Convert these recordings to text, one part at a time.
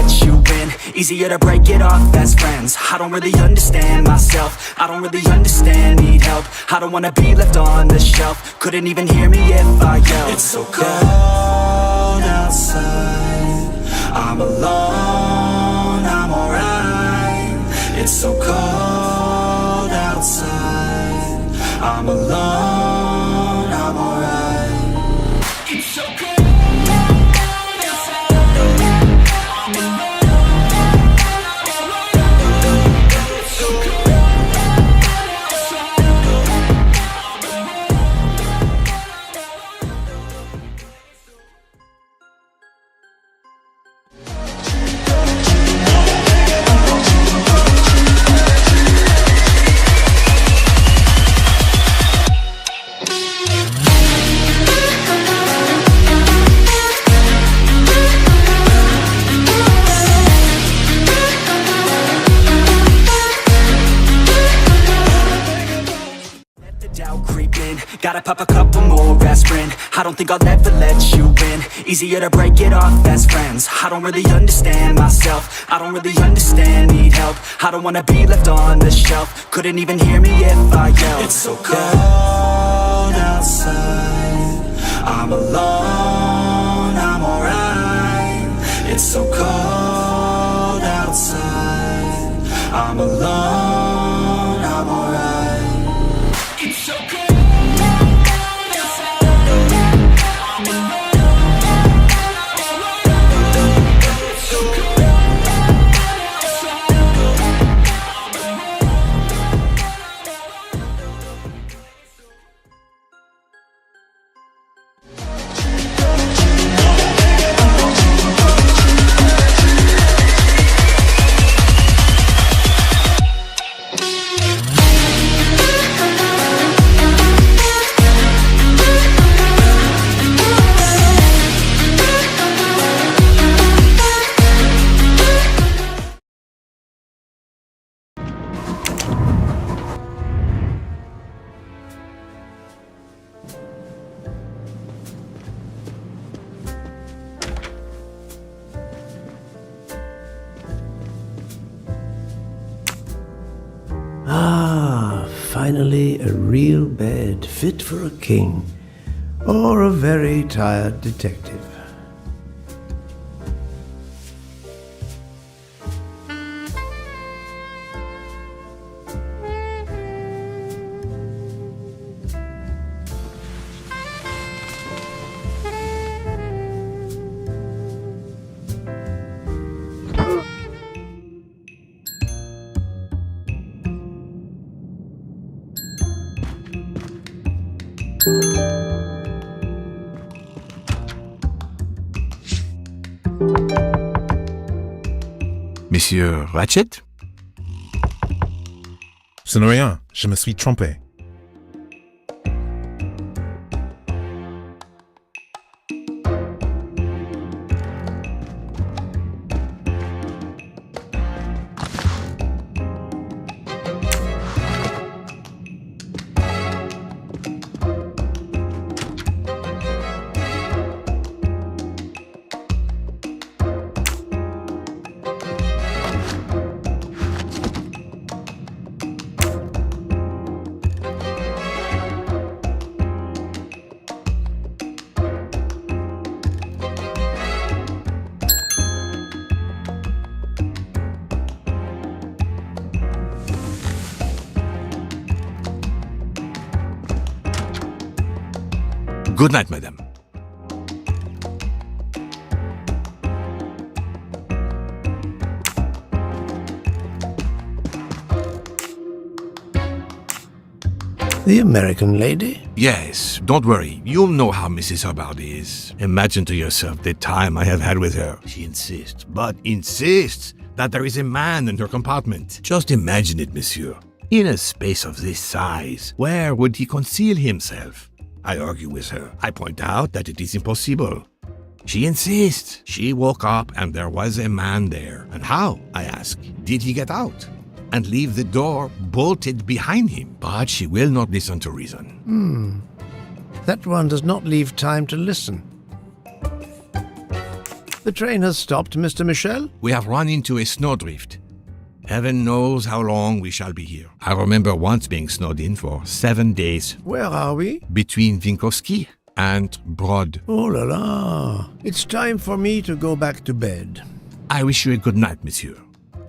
let you in. Easier to break it off best friends. I don't really understand myself, I don't really understand, need help. I don't wanna be left on the shelf. Couldn't even hear me if I yelled. It's so cold outside, I'm alone, I'm alright. It's so cold outside, I'm alone, I'm alright. It's so cold. Gotta pop a couple more aspirin. I don't think I'll ever let you in. Easier to break it off best friends. I don't really understand myself, I don't really understand, need help. I don't wanna be left on the shelf. Couldn't even hear me if I yelled. It's so cold outside, I'm alone, I'm alright. It's so cold outside, I'm alone, I'm alright. It's so cold. Finally, a real bed fit for a king or a very tired detective. Monsieur Ratchet? Ce n'est rien, je me suis trompé. Good night, madame. The American lady? Yes, don't worry. You'll know how Mrs. Hubbard is. Imagine to yourself the time I have had with her. She insists, but insists, that there is a man in her compartment. Just imagine it, monsieur. In a space of this size, where would he conceal himself? I argue with her. I point out that it is impossible. She insists. She woke up and there was a man there. And how, I ask, did he get out? And leave the door bolted behind him? But she will not listen to reason. That one does not leave time to listen. The train has stopped, Mr. Michel. We have run into a snowdrift. Heaven knows how long we shall be here. I remember once being snowed in for 7 days. Where are we? Between Winkowski and Brod. Oh la la. It's time for me to go back to bed. I wish you a good night, monsieur.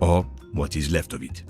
Or what is left of it.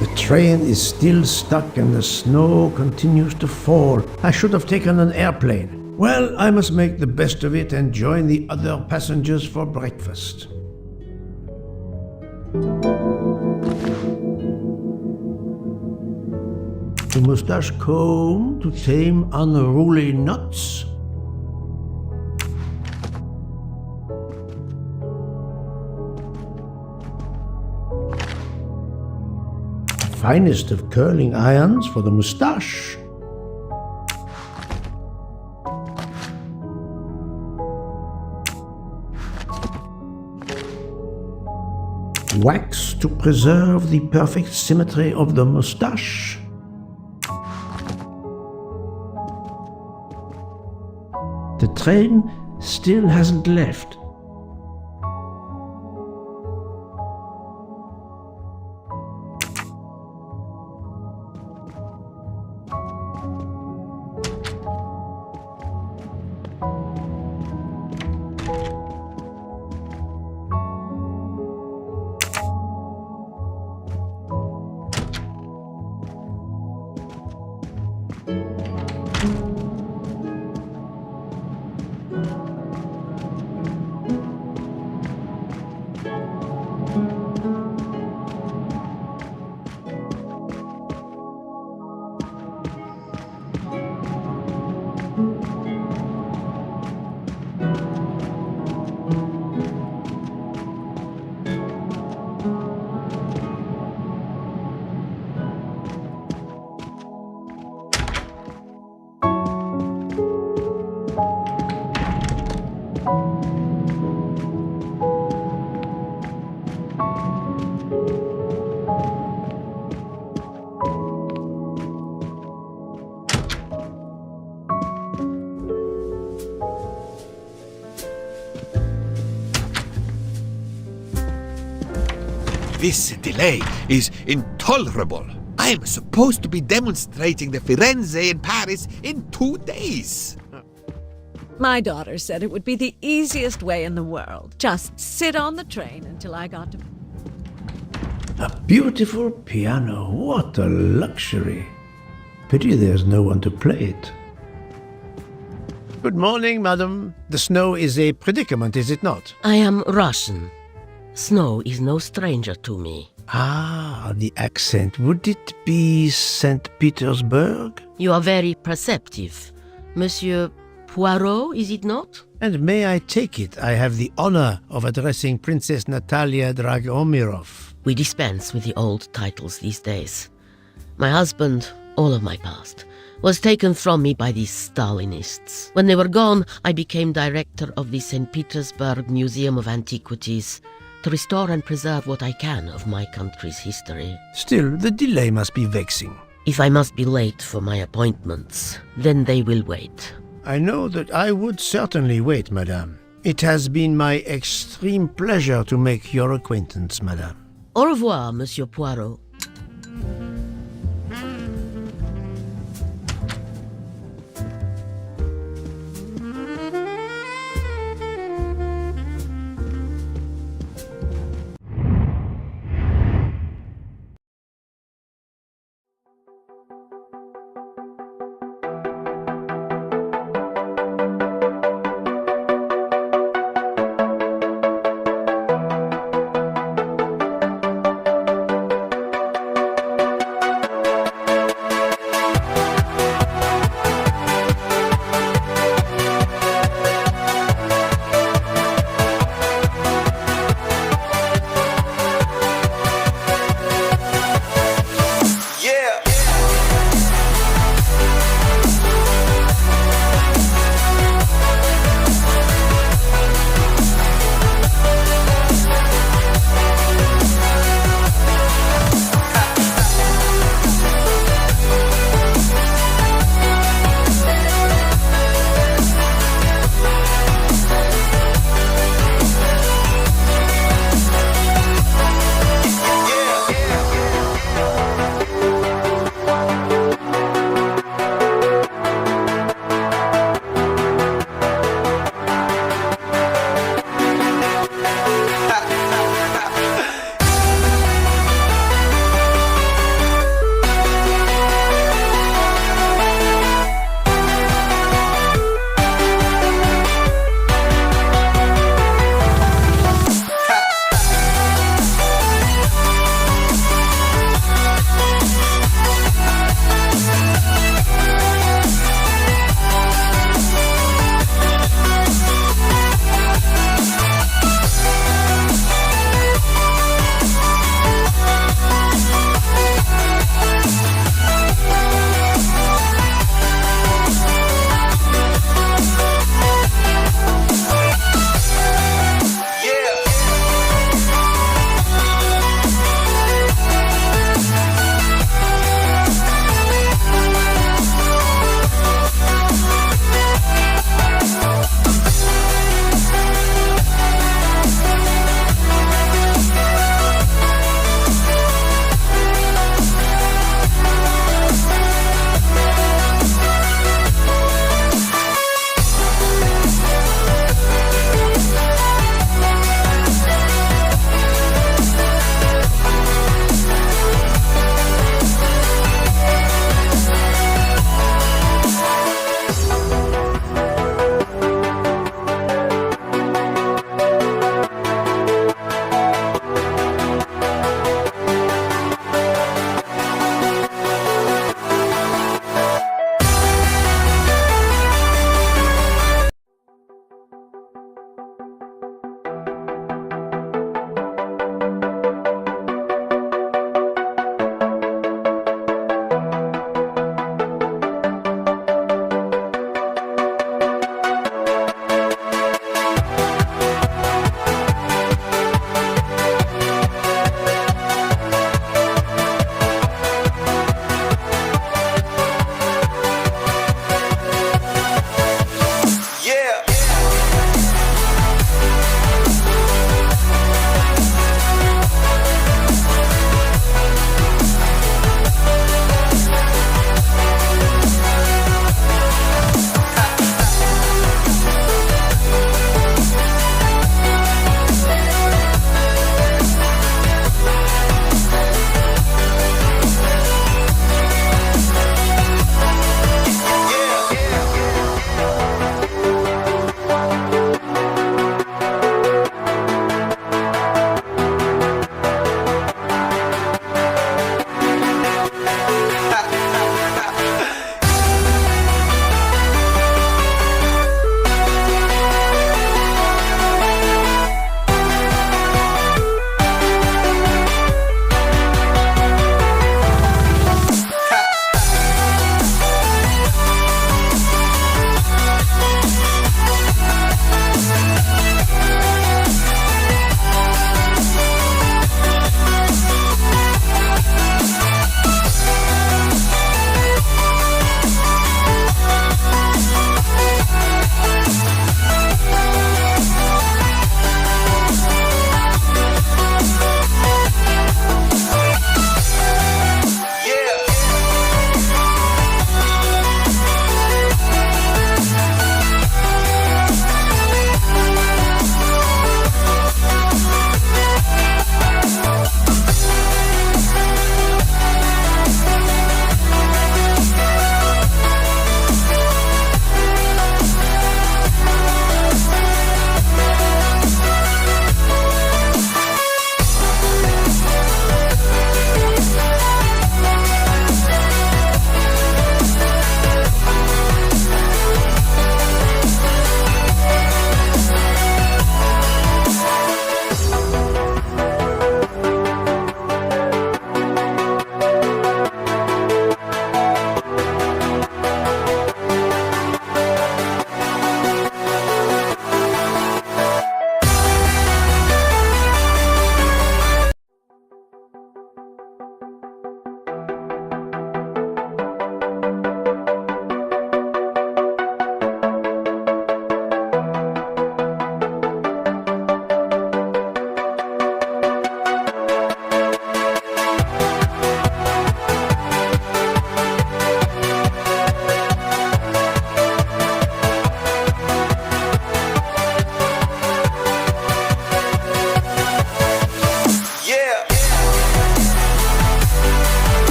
The train is still stuck and the snow continues to fall. I should have taken an airplane. Well, I must make the best of it and join the other passengers for breakfast. The mustache comb to tame unruly knots. Finest of curling irons for the moustache. Wax to preserve the perfect symmetry of the moustache. The train still hasn't left. This delay is intolerable. I am supposed to be demonstrating the Firenze in Paris in 2 days. My daughter said it would be the easiest way in the world. Just sit on the train until I got to... A beautiful piano. What a luxury. Pity there's no one to play it. Good morning, madam. The snow is a predicament, is it not? I am Russian. Snow is no stranger to me. Ah, the accent. Would it be St. Petersburg? You are very perceptive. Monsieur Poirot, is it not? And may I take it I have the honor of addressing Princess Natalia Dragomirov? We dispense with the old titles these days. My husband, all of my past, was taken from me by these Stalinists. When they were gone, I became director of the St. Petersburg Museum of Antiquities, to restore and preserve what I can of my country's history. Still, the delay must be vexing. If I must be late for my appointments, then they will wait. I know that I would certainly wait, madame. It has been my extreme pleasure to make your acquaintance, madame. Au revoir, Monsieur Poirot.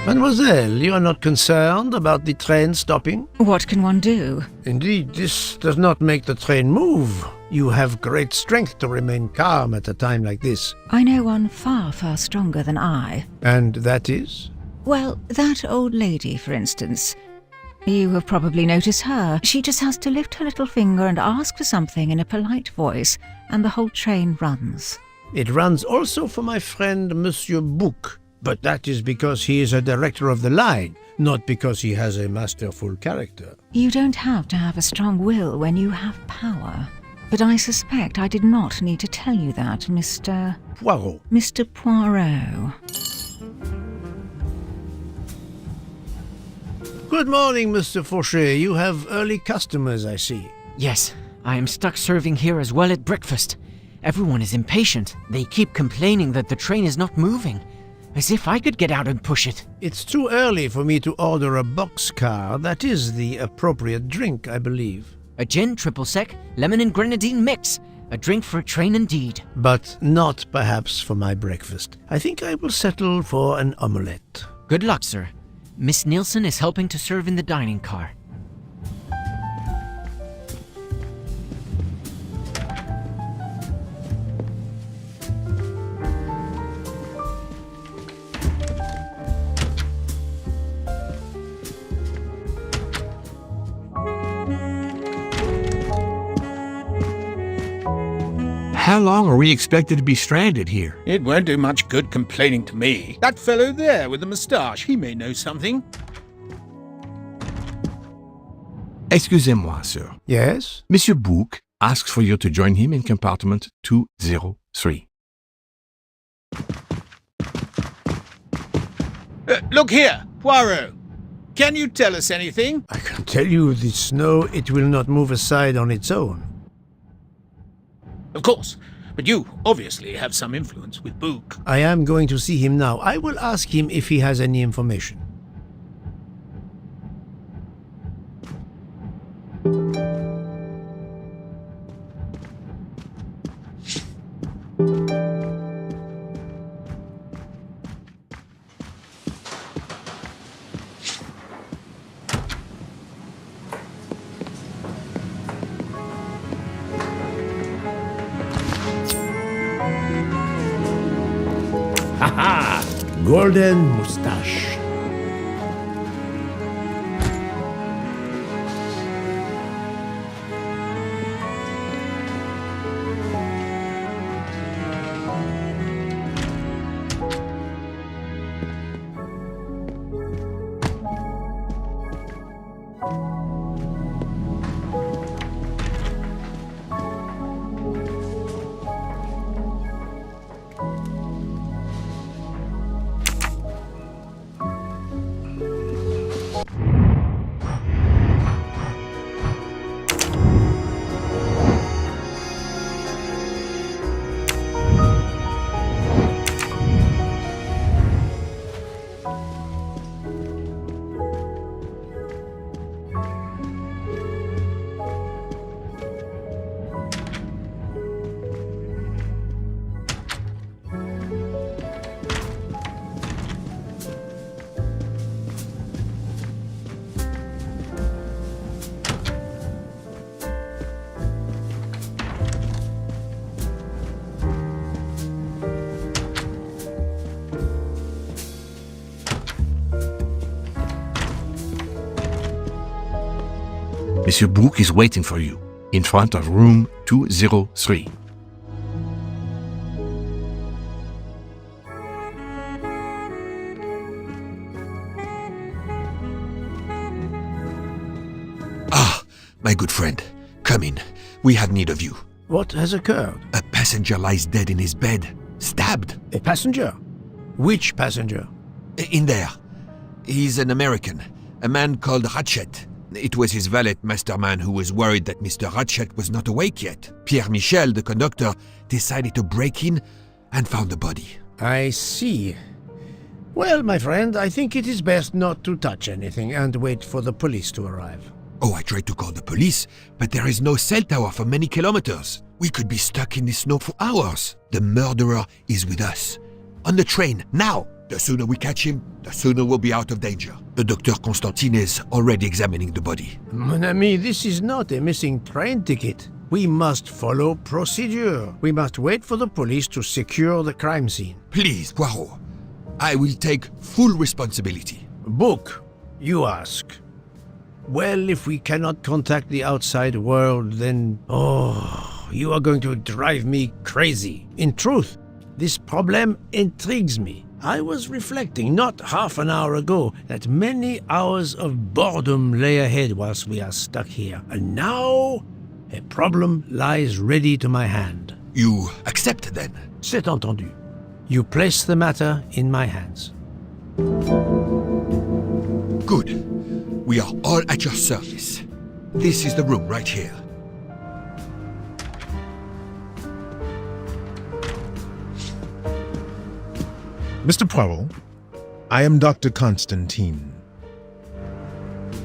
Mademoiselle, you are not concerned about the train stopping? What can one do? Indeed, this does not make the train move. You have great strength to remain calm at a time like this. I know one far, far stronger than I. And that is? Well, that old lady, for instance. You have probably noticed her. She just has to lift her little finger and ask for something in a polite voice, and the whole train runs. It runs also for my friend Monsieur Bouc, but that is because he is a director of the line, not because he has a masterful character. You don't have to have a strong will when you have power. But I suspect I did not need to tell you that, Mr. Poirot. Good morning, Mr. Fauchet. You have early customers, I see. Yes, I am stuck serving here as well at breakfast. Everyone is impatient. They keep complaining that the train is not moving. As if I could get out and push it. It's too early for me to order a boxcar. That is the appropriate drink, I believe. A gin, triple sec, lemon and grenadine mix. A drink for a train indeed. But not perhaps for my breakfast. I think I will settle for an omelette. Good luck, sir. Miss Nielsen is helping to serve in the dining car. How long are we expected to be stranded here? It won't do much good complaining to me. That fellow there with the moustache, he may know something. Excusez-moi, sir. Yes? Monsieur Bouc asks for you to join him in compartment 203. Look here, Poirot. Can you tell us anything? I can tell you the snow, it will not move aside on its own. Of course, but you obviously have some influence with Bouc. I am going to see him now. I will ask him if he has any information. Golden moustache. Monsieur Bouc is waiting for you in front of room 203. Ah, my good friend, come in. We have need of you. What has occurred? A passenger lies dead in his bed, stabbed. A passenger? Which passenger? In there. He's an American, a man called Ratchet. It was his valet masterman who was worried that Mr. Ratchet was not awake yet. Pierre Michel, the conductor, decided to break in and found the body. I see. Well, my friend, I think it is best not to touch anything and wait for the police to arrive. Oh, I tried to call the police, but there is no cell tower for many kilometers. We could be stuck in the snow for hours. The murderer is with us. On the train, now! The sooner we catch him, the sooner we'll be out of danger. The Dr. Constantine is already examining the body. Mon ami, this is not a missing train ticket. We must follow procedure. We must wait for the police to secure the crime scene. Please, Poirot. I will take full responsibility. Book, you ask. Well, if we cannot contact the outside world, then... Oh, you are going to drive me crazy. In truth, this problem intrigues me. I was reflecting not half an hour ago that many hours of boredom lay ahead whilst we are stuck here. And now, a problem lies ready to my hand. You accept then? C'est entendu. You place the matter in my hands. Good. We are all at your service. This is the room right here. Mr. Poirot, I am Dr. Constantine.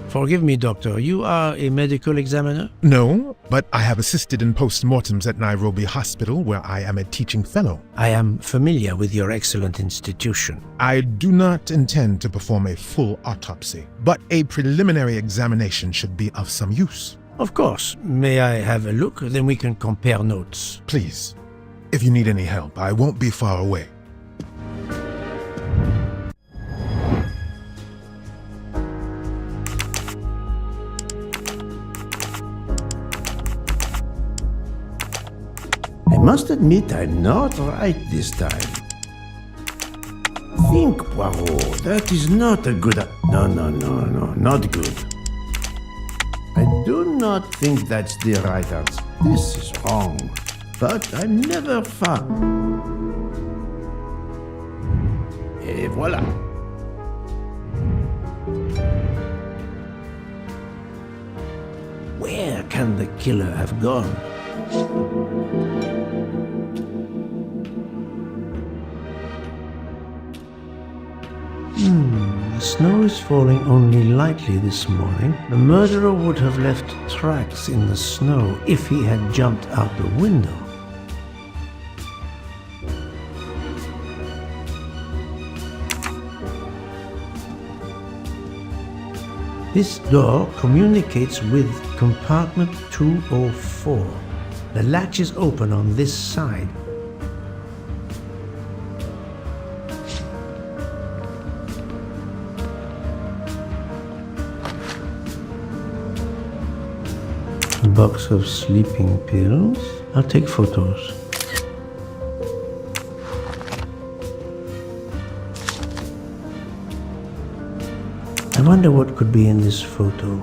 Forgive me, doctor, you are a medical examiner? No, but I have assisted in post-mortems at Nairobi Hospital, where I am a teaching fellow. I am familiar with your excellent institution. I do not intend to perform a full autopsy, but a preliminary examination should be of some use. Of course. May I have a look? Then we can compare notes. Please, if you need any help, I won't be far away. I must admit I'm not right this time. Think, Poirot, that is not a good... No, not good. I do not think that's the right answer. This is wrong. But I'm never far. Et voilà. Where can the killer have gone? The snow is falling only lightly this morning. The murderer would have left tracks in the snow if he had jumped out the window. This door communicates with compartment 204. The latch is open on this side. A box of sleeping pills. I'll take photos. I wonder what could be in this photo.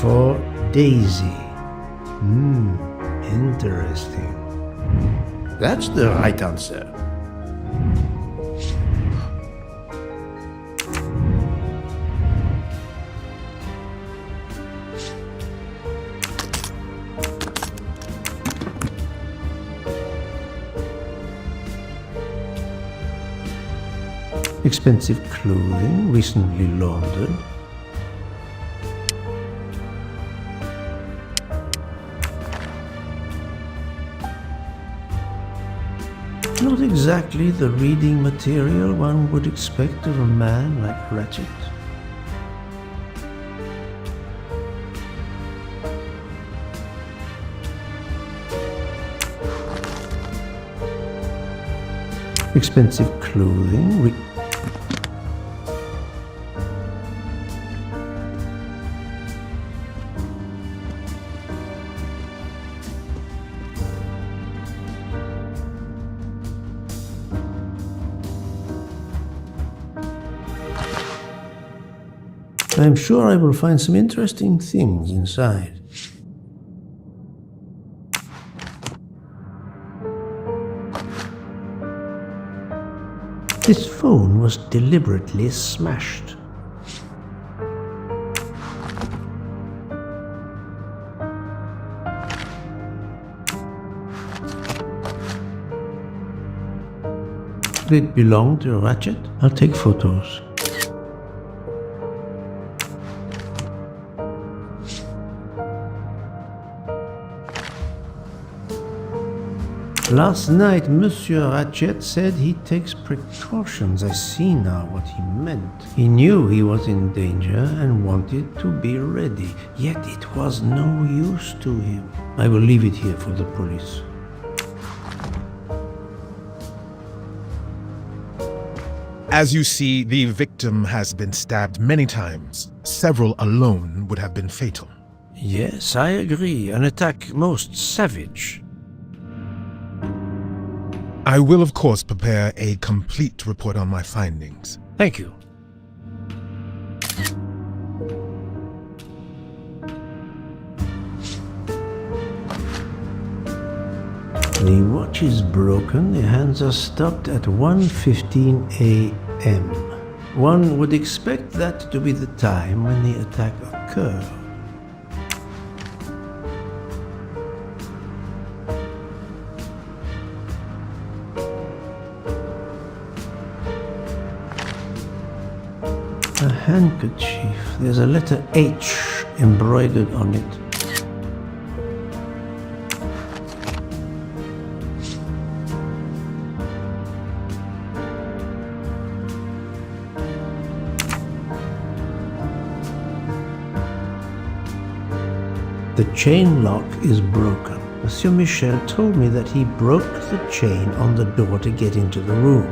for Daisy. Interesting. That's the right answer. Expensive clothing, recently laundered. Not exactly the reading material one would expect of a man like Ratchet. Expensive clothing. I'm sure I will find some interesting things inside. This phone was deliberately smashed. Did it belong to Ratchet? I'll take photos. Last night, Monsieur Ratchet said he takes precautions. I see now what he meant. He knew he was in danger and wanted to be ready, yet it was no use to him. I will leave it here for the police. As you see, the victim has been stabbed many times. Several alone would have been fatal. Yes, I agree. An attack most savage. I will, of course, prepare a complete report on my findings. Thank you. The watch is broken. The hands are stopped at 1:15 a.m. One would expect that to be the time when the attack occurred. A handkerchief. There's a letter H embroidered on it. The chain lock is broken. Monsieur Michel told me that he broke the chain on the door to get into the room.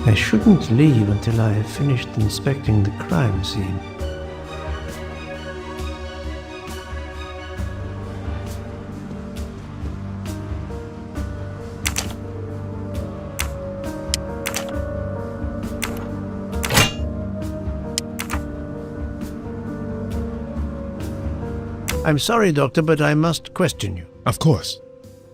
I shouldn't leave until I have finished inspecting the crime scene. I'm sorry, Doctor, but I must question you. Of course.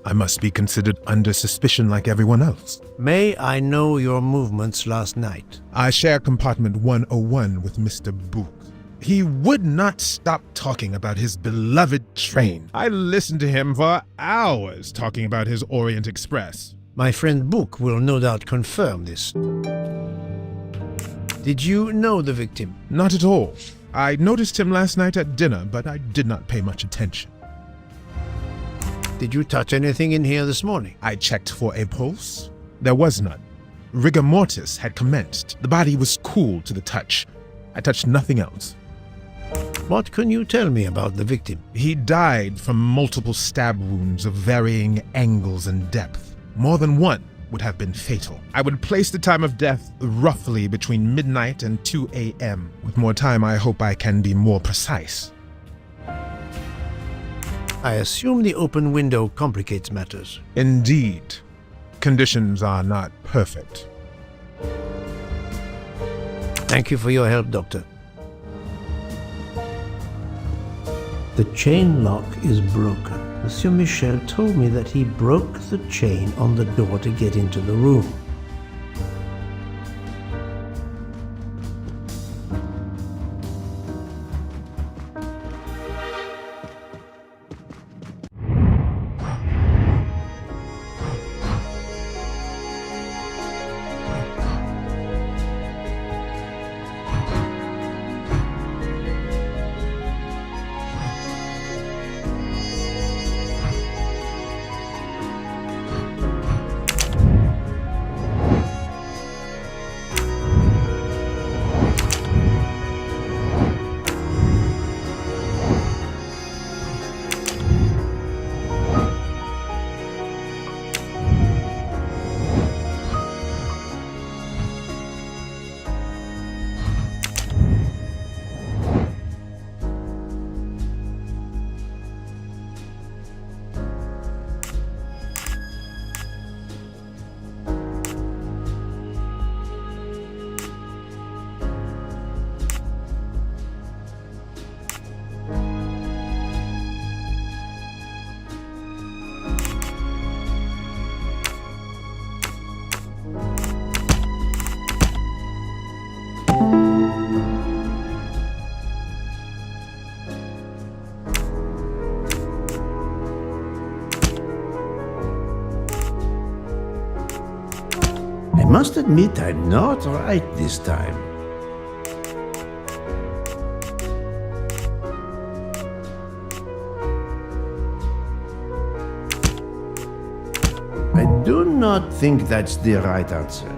I must be considered under suspicion like everyone else. May I know your movements last night? I share compartment 101 with Mr. Bouc. He would not stop talking about his beloved train. I listened to him for hours talking about his Orient Express. My friend Bouc will no doubt confirm this. Did you know the victim? Not at all. I noticed him last night at dinner, but I did not pay much attention. Did you touch anything in here this morning? I checked for a pulse. There was none. Rigor mortis had commenced. The body was cool to the touch. I touched nothing else. What can you tell me about the victim? He died from multiple stab wounds of varying angles and depth. More than one would have been fatal. I would place the time of death roughly between midnight and 2 a.m. With more time, I hope I can be more precise. I assume the open window complicates matters. Indeed. Conditions are not perfect. Thank you for your help, Doctor. The chain lock is broken. Monsieur Michel told me that he broke the chain on the door to get into the room. I must admit I'm not right this time. I do not think that's the right answer.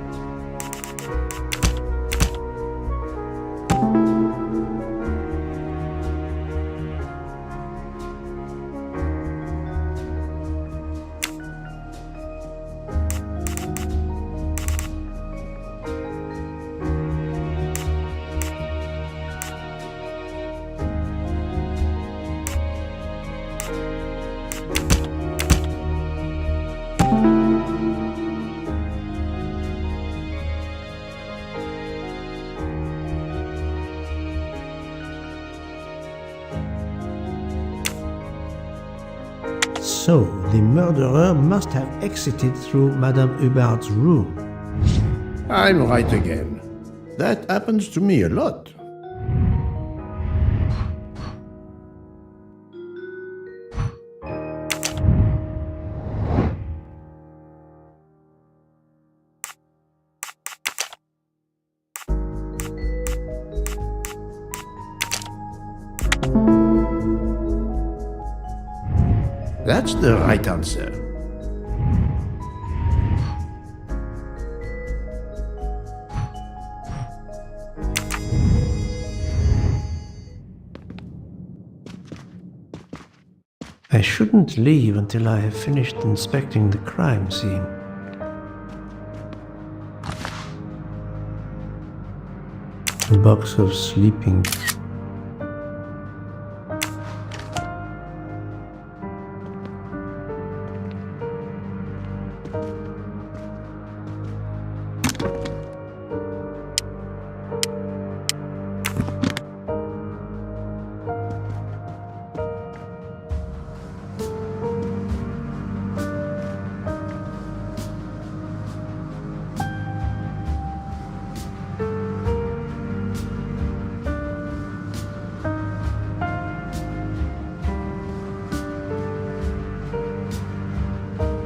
So, the murderer must have exited through Madame Hubbard's room. I'm right again. That happens to me a lot. That's the right answer. I shouldn't leave until I have finished inspecting the crime scene. A box of sleeping.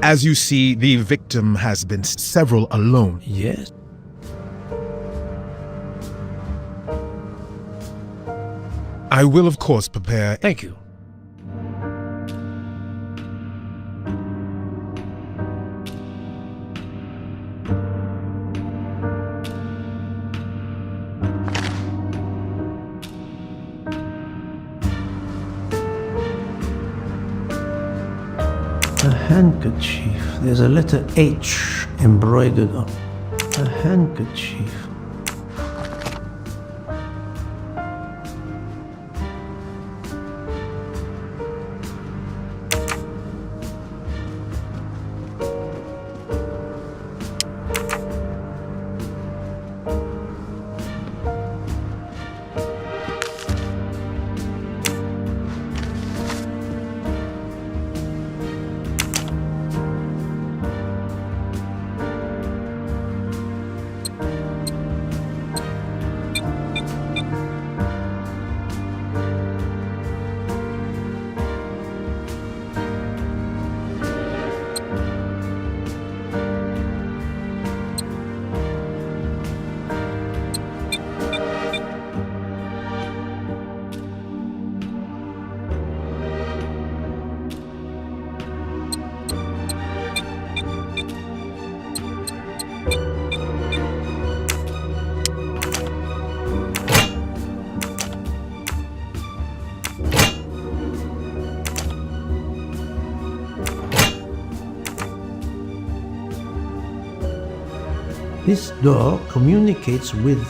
As you see, the victim has been several alone. Yes. I will, of course, prepare. Thank you. handkerchief. There's a letter H embroidered on a handkerchief. This door communicates with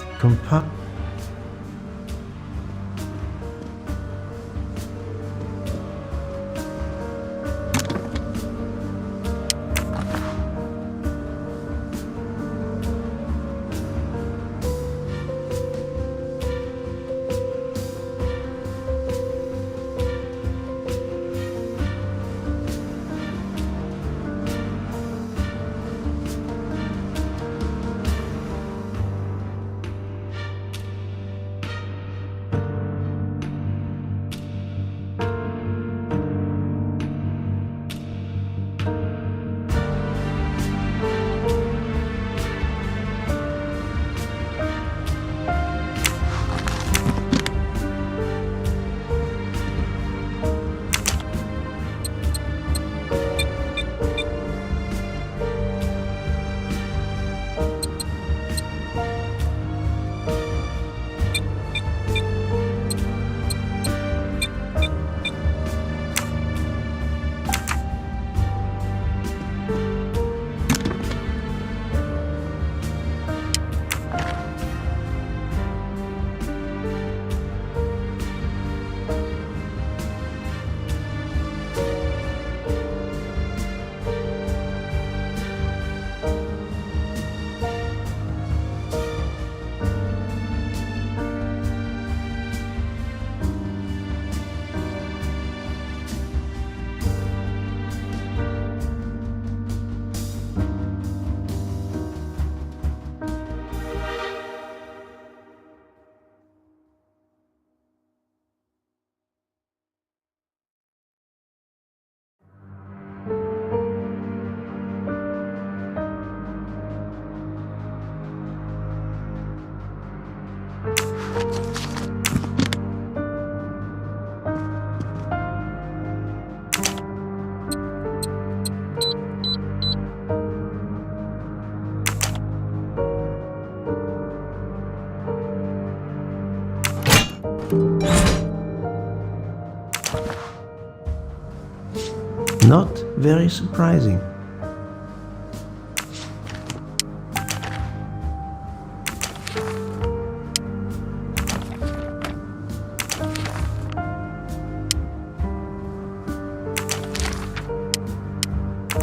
Not very surprising.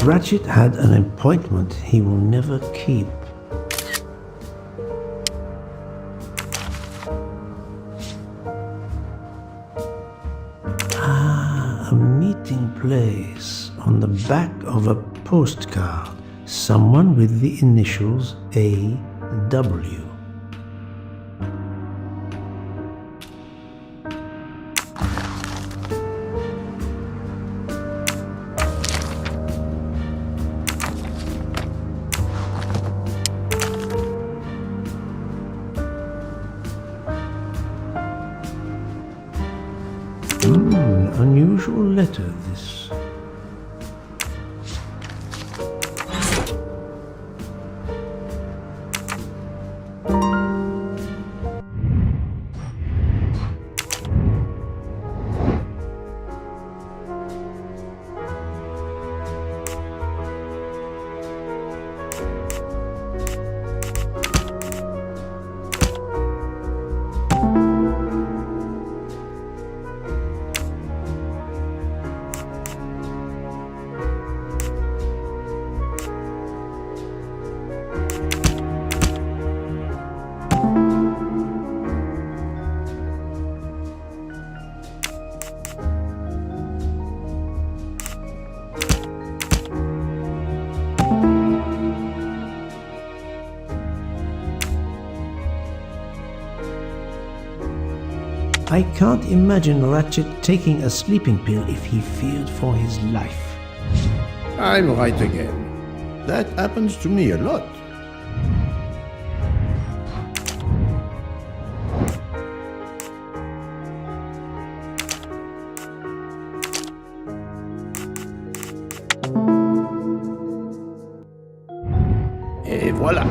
Ratchet had an appointment he will never keep. A meeting place on the back of a postcard. Someone with the initials A.W. Unusual letter, this. I can't imagine Ratchet taking a sleeping pill if he feared for his life. I'm right again. That happens to me a lot. Et voilà.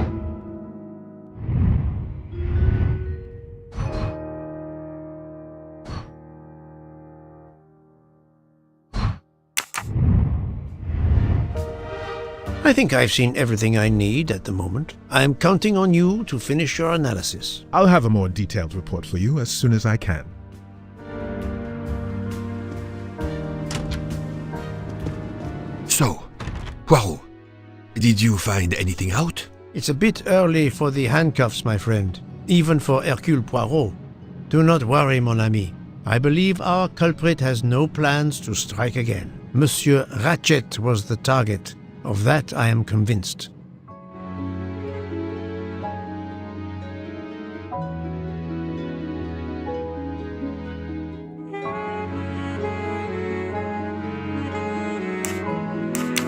I think I've seen everything I need at the moment. I'm counting on you to finish your analysis. I'll have a more detailed report for you as soon as I can. So, Poirot, did you find anything out? It's a bit early for the handcuffs, my friend. Even for Hercule Poirot. Do not worry, mon ami. I believe our culprit has no plans to strike again. Monsieur Ratchet was the target. Of that I am convinced.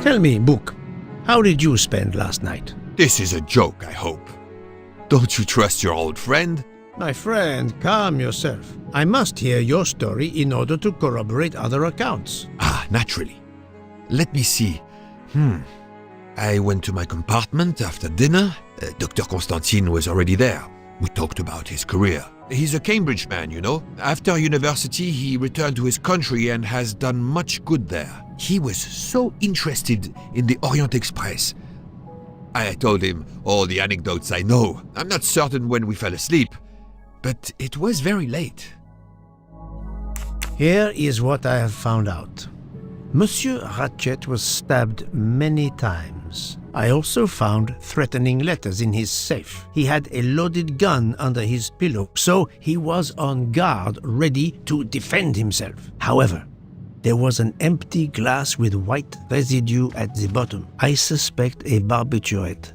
Tell me, Book, how did you spend last night? This is a joke, I hope. Don't you trust your old friend? My friend, calm yourself. I must hear your story in order to corroborate other accounts. Ah, naturally. Let me see. I went to my compartment after dinner. Dr. Constantine was already there. We talked about his career. He's a Cambridge man, you know. After university, he returned to his country and has done much good there. He was so interested in the Orient Express. I told him all the anecdotes I know. I'm not certain when we fell asleep, but it was very late. Here is what I have found out. Monsieur Ratchet was stabbed many times. I also found threatening letters in his safe. He had a loaded gun under his pillow, so he was on guard, ready to defend himself. However, there was an empty glass with white residue at the bottom. I suspect a barbiturate.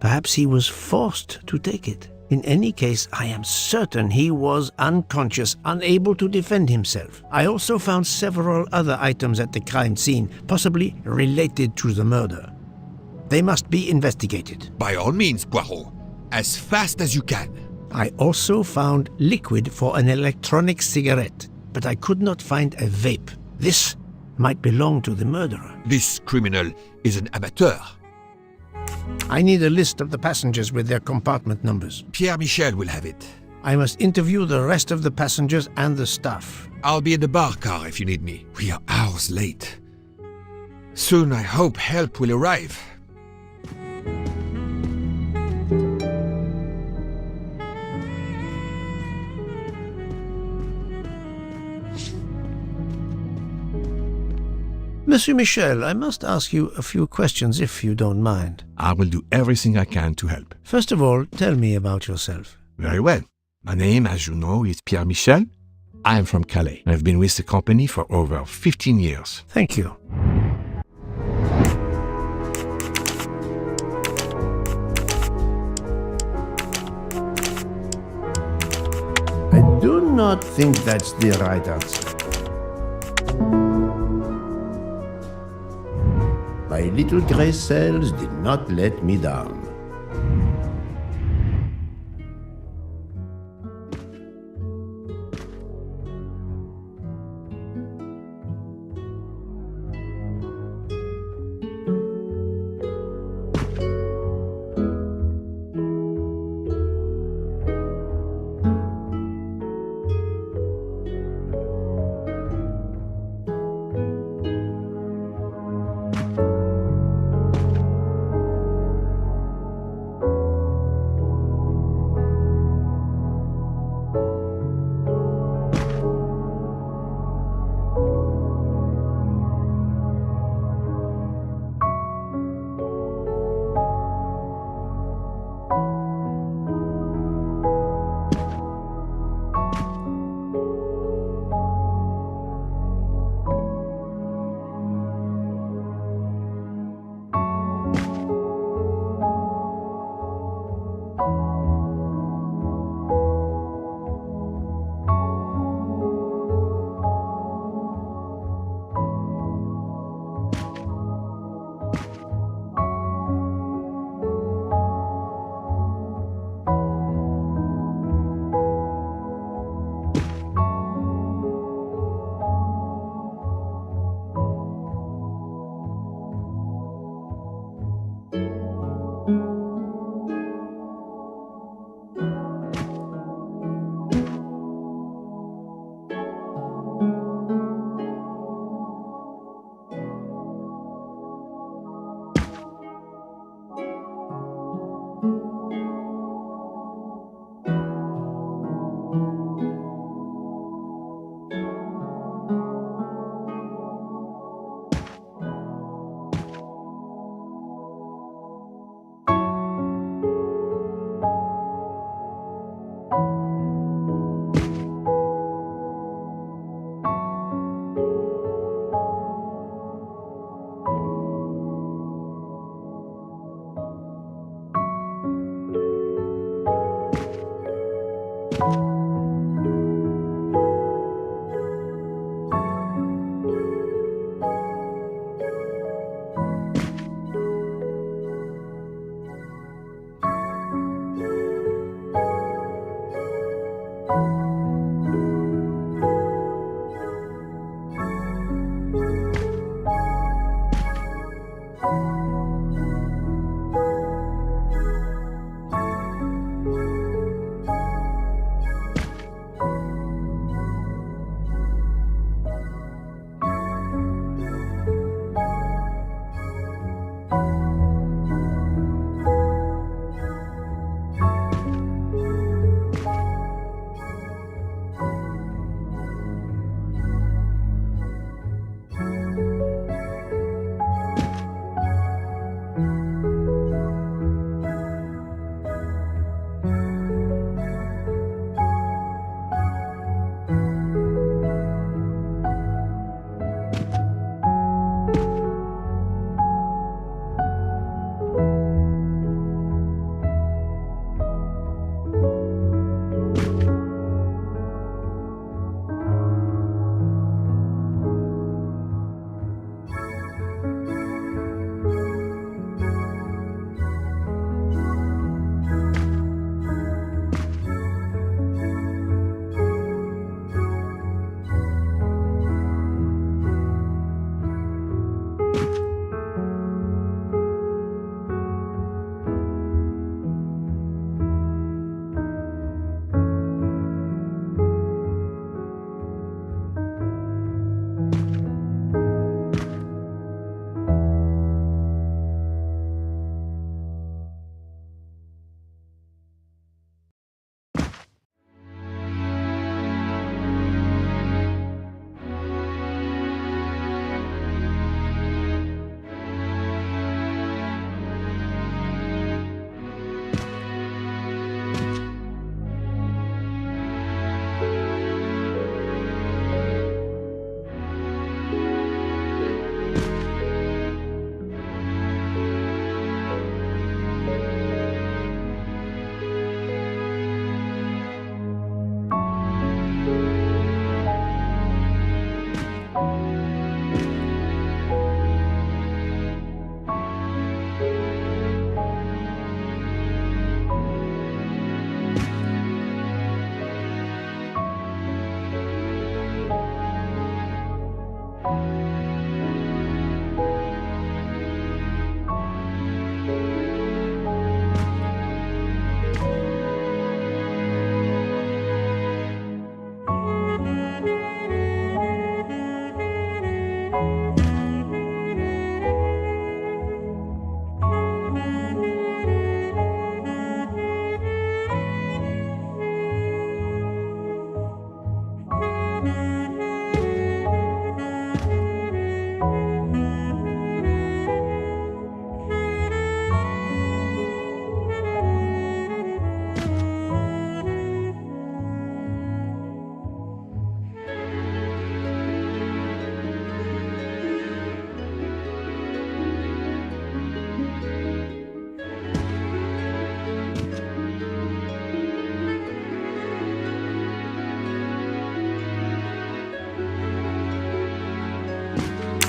Perhaps he was forced to take it. In any case, I am certain he was unconscious, unable to defend himself. I also found several other items at the crime scene, possibly related to the murder. They must be investigated. By all means, Poirot. As fast as you can. I also found liquid for an electronic cigarette, but I could not find a vape. This might belong to the murderer. This criminal is an amateur. I need a list of the passengers with their compartment numbers. Pierre Michel will have it. I must interview the rest of the passengers and the staff. I'll be in the bar car if you need me. We are hours late. Soon I hope help will arrive. Monsieur Michel, I must ask you a few questions if you don't mind. I will do everything I can to help. First of all, tell me about yourself. Very well. My name, as you know, is Pierre Michel. I am from Calais. I've been with the company for over 15 years. Thank you. I do not think that's the right answer. My little gray cells did not let me down.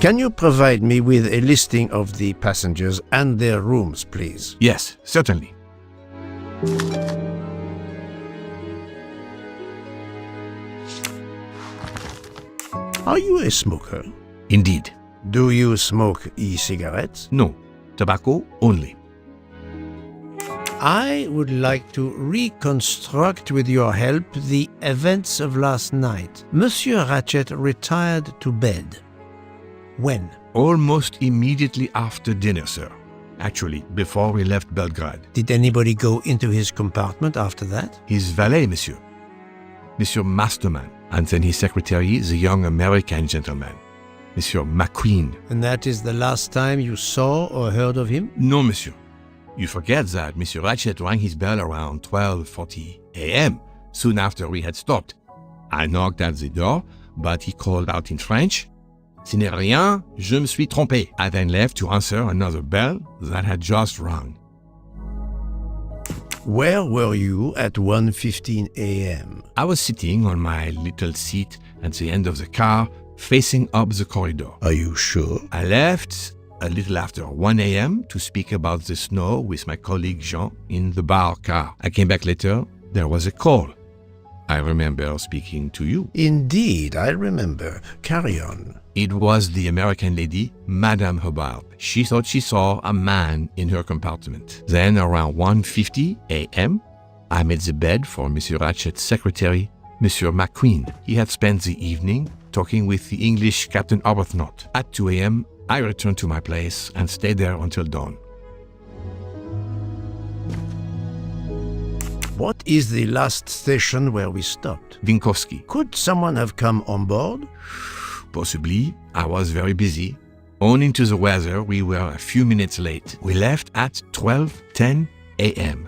Can you provide me with a listing of the passengers and their rooms, please? Yes, certainly. Are you a smoker? Indeed. Do you smoke e-cigarettes? No, tobacco only. I would like to reconstruct with your help the events of last night. Monsieur Ratchet retired to bed. When? Almost immediately after dinner, sir. Actually, before we left Belgrade. Did anybody go into his compartment after that? His valet, monsieur. Monsieur Masterman. And then his secretary, the young American gentleman. Monsieur McQueen. And that is the last time you saw or heard of him? No, monsieur. You forget that Monsieur Ratchet rang his bell around 12:40 a.m., soon after we had stopped. I knocked at the door, but he called out in French, "Ce n'est rien, je me suis trompé." I then left to answer another bell that had just rung. Where were you at 1:15 a.m.? I was sitting on my little seat at the end of the car, facing up the corridor. Are you sure? I left a little after 1 a.m. to speak about the snow with my colleague Jean in the bar car. I came back later. There was a call. I remember speaking to you. Indeed, I remember. Carry on. It was the American lady, Madame Hubbard. She thought she saw a man in her compartment. Then around 1:50 a.m., I made the bed for Monsieur Ratchet's secretary, Monsieur McQueen. He had spent the evening talking with the English Captain Arbuthnot. At 2 a.m., I returned to my place and stayed there until dawn. What is the last station where we stopped? Vinkovsky. Could someone have come on board? Possibly. I was very busy. Owing to the weather, we were a few minutes late. We left at 12:10 a.m.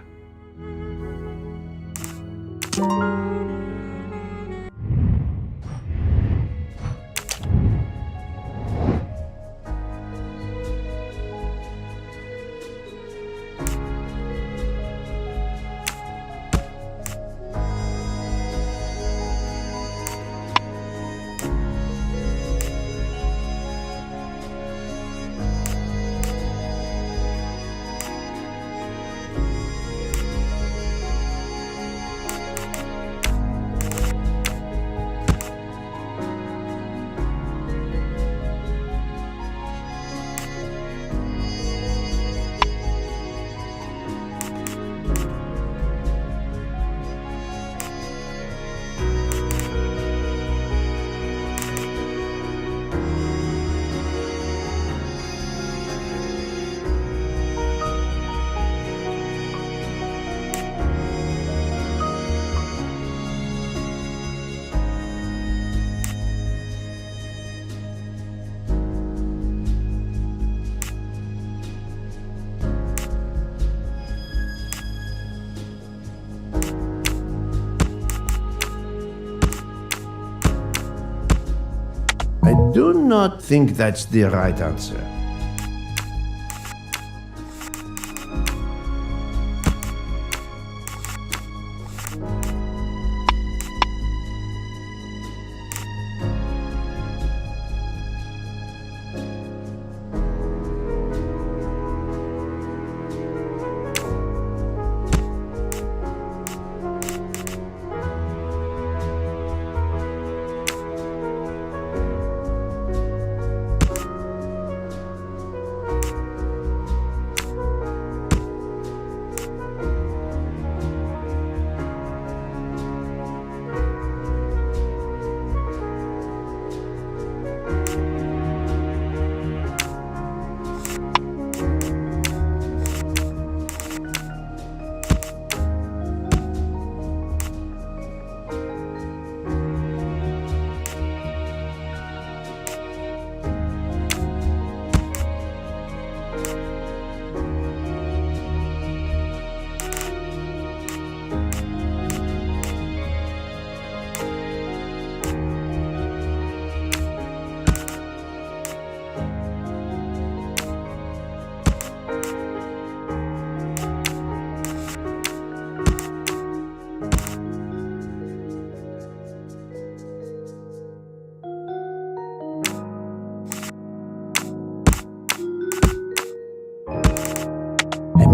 I do not think that's the right answer.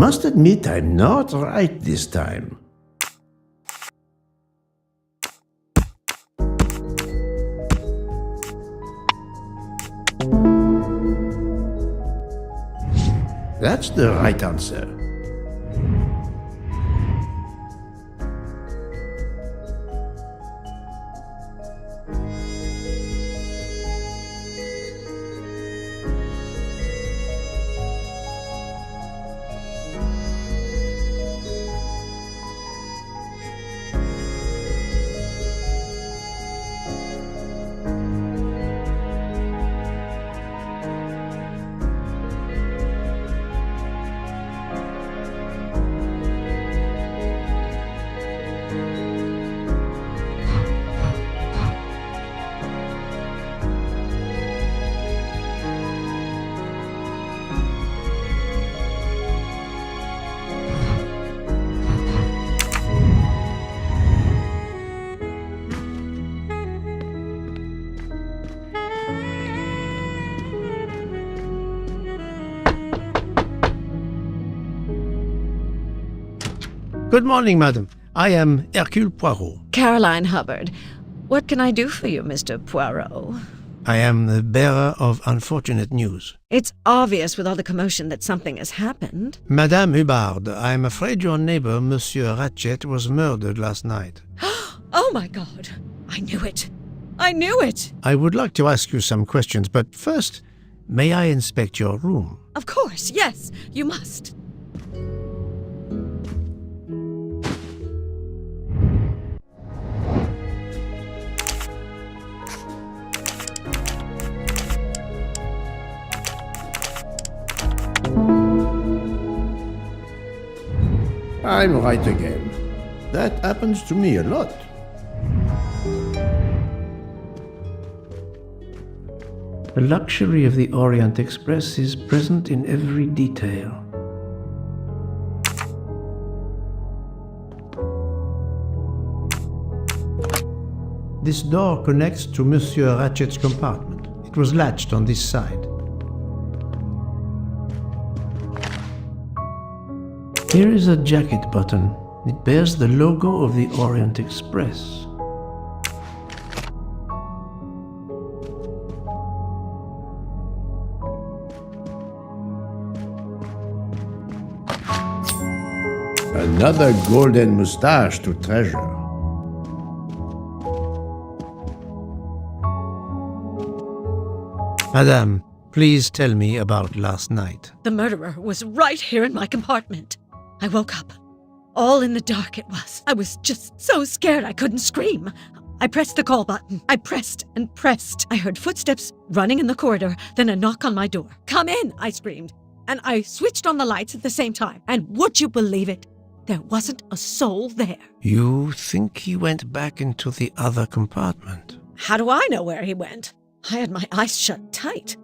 must admit I'm not right this time. That's the right answer. Good morning, madam. I am Hercule Poirot. Caroline Hubbard. What can I do for you, Mr. Poirot? I am the bearer of unfortunate news. It's obvious with all the commotion that something has happened. Madame Hubbard, I am afraid your neighbor, Monsieur Ratchet, was murdered last night. Oh my God! I knew it! I knew it! I would like to ask you some questions, but first, may I inspect your room? Of course, yes, you must. I'm right again. That happens to me a lot. The luxury of the Orient Express is present in every detail. This door connects to Monsieur Ratchet's compartment. It was latched on this side. Here is a jacket button. It bears the logo of the Orient Express. Another golden moustache to treasure. Madame, please tell me about last night. The murderer was right here in my compartment. I woke up. All in the dark it was. I was just so scared I couldn't scream. I pressed the call button. I pressed and pressed. I heard footsteps running in the corridor, then a knock on my door. "Come in," I screamed. And I switched on the lights at the same time. And would you believe it? There wasn't a soul there. You think he went back into the other compartment? How do I know where he went? I had my eyes shut tight.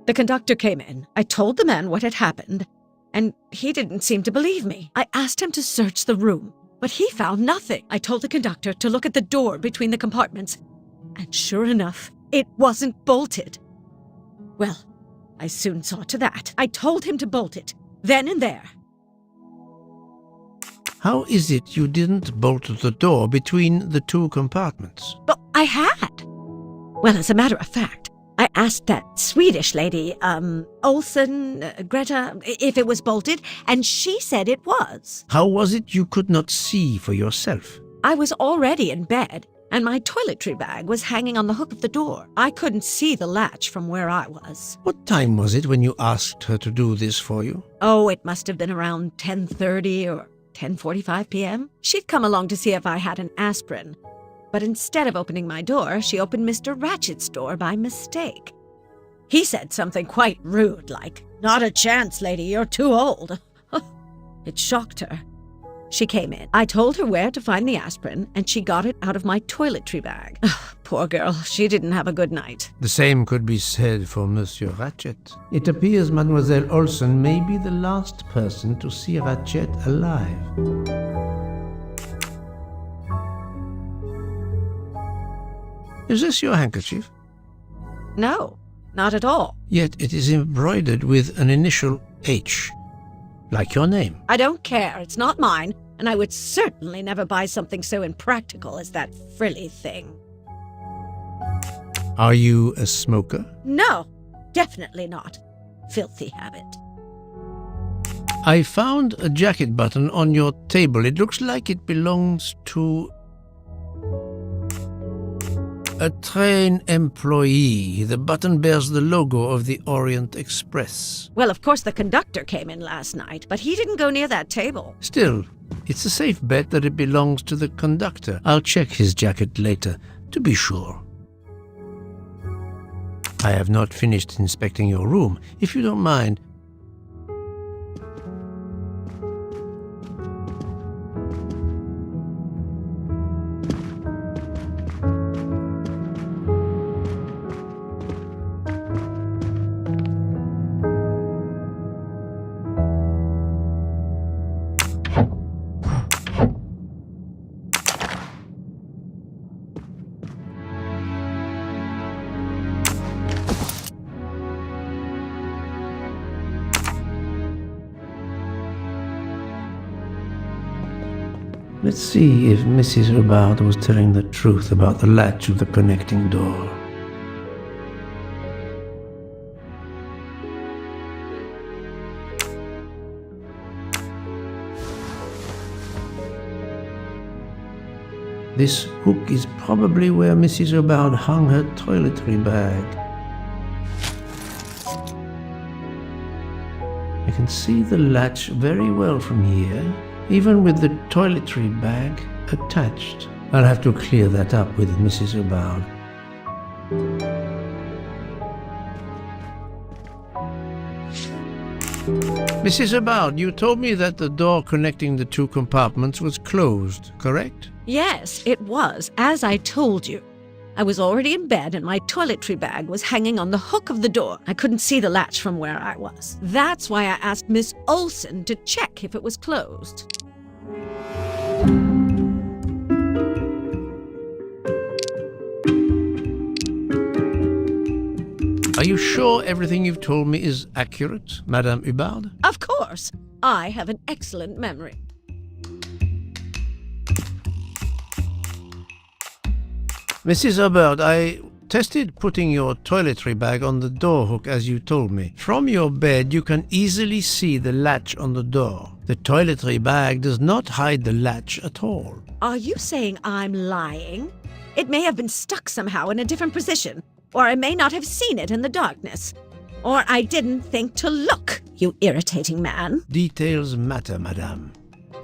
The conductor came in. I told the man what had happened, and he didn't seem to believe me. I asked him to search the room, but he found nothing. I told the conductor to look at the door between the compartments, and sure enough, it wasn't bolted. Well, I soon saw to that. I told him to bolt it, then and there. How is it you didn't bolt the door between the two compartments? But I had. Well, as a matter of fact, I asked that Swedish lady, Olsen, Greta, if it was bolted, and she said it was. How was it you could not see for yourself? I was already in bed, and my toiletry bag was hanging on the hook of the door. I couldn't see the latch from where I was. What time was it when you asked her to do this for you? Oh, it must have been around 10:30 or 10:45 p.m. She'd come along to see if I had an aspirin. But instead of opening my door, she opened Mr. Ratchet's door by mistake. He said something quite rude, like, "Not a chance, lady, you're too old." It shocked her. She came in. I told her where to find the aspirin, and she got it out of my toiletry bag. Poor girl, she didn't have a good night. The same could be said for Monsieur Ratchet. It appears Mademoiselle Olsen may be the last person to see Ratchet alive. Is this your handkerchief? No, not at all. Yet it is embroidered with an initial H. Like your name. I don't care. It's not mine, and I would certainly never buy something so impractical as that frilly thing. Are you a smoker? No, definitely not. Filthy habit. I found a jacket button on your table. It looks like it belongs to a train employee. The button bears the logo of the Orient Express. Well, of course the conductor came in last night, but he didn't go near that table. Still, it's a safe bet that it belongs to the conductor. I'll check his jacket later, to be sure. I have not finished inspecting your room. If you don't mind, let's see if Mrs. Hubbard was telling the truth about the latch of the connecting door. This hook is probably where Mrs. Hubbard hung her toiletry bag. I can see the latch very well from here, even with the toiletry bag attached. I'll have to clear that up with Mrs. Hubbard. Mrs. Hubbard, you told me that the door connecting the two compartments was closed, correct? Yes, it was, as I told you. I was already in bed and my toiletry bag was hanging on the hook of the door. I couldn't see the latch from where I was. That's why I asked Miss Olsen to check if it was closed. Are you sure everything you've told me is accurate, Madame Hubbard? Of course. I have an excellent memory. Mrs. Hubbard, I tested putting your toiletry bag on the door hook as you told me. From your bed, you can easily see the latch on the door. The toiletry bag does not hide the latch at all. Are you saying I'm lying? It may have been stuck somehow in a different position, or I may not have seen it in the darkness. Or I didn't think to look, you irritating man. Details matter, madame.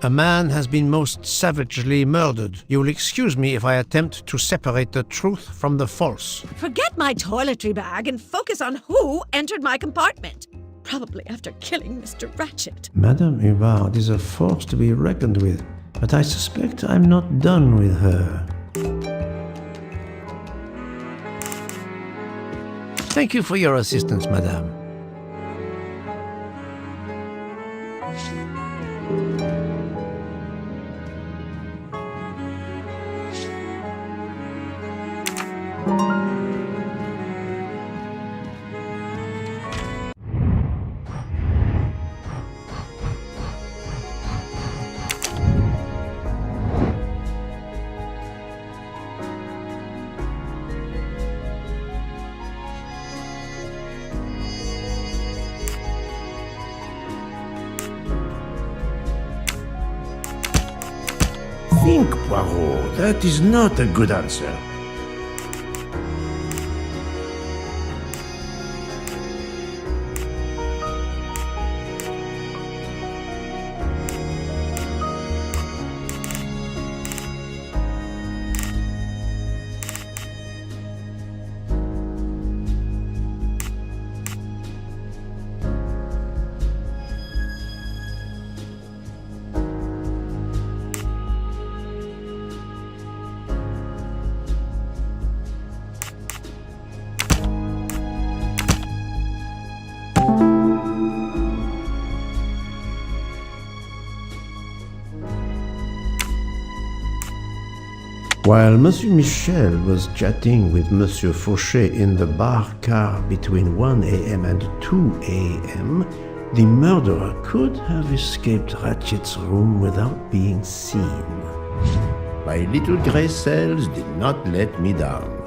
A man has been most savagely murdered. You will excuse me if I attempt to separate the truth from the false. Forget my toiletry bag and focus on who entered my compartment. Probably after killing Mr. Ratchet. Madame Hubbard is a force to be reckoned with, but I suspect I'm not done with her. Thank you for your assistance, madame. Think, Poirot. That is not a good answer. While Monsieur Michel was chatting with Monsieur Fauchet in the bar car between 1 a.m. and 2 a.m., The murderer could have escaped Ratchet's room without being seen. My little grey cells did not let me down.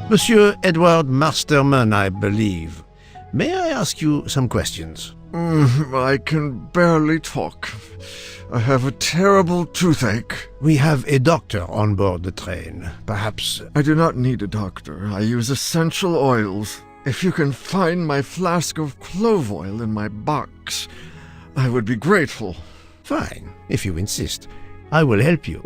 Monsieur Edward Masterman, I believe. May I ask you some questions? I can barely talk. I have a terrible toothache. We have a doctor on board the train. Perhaps... I do not need a doctor. I use essential oils. If you can find my flask of clove oil in my box, I would be grateful. Fine, if you insist. I will help you.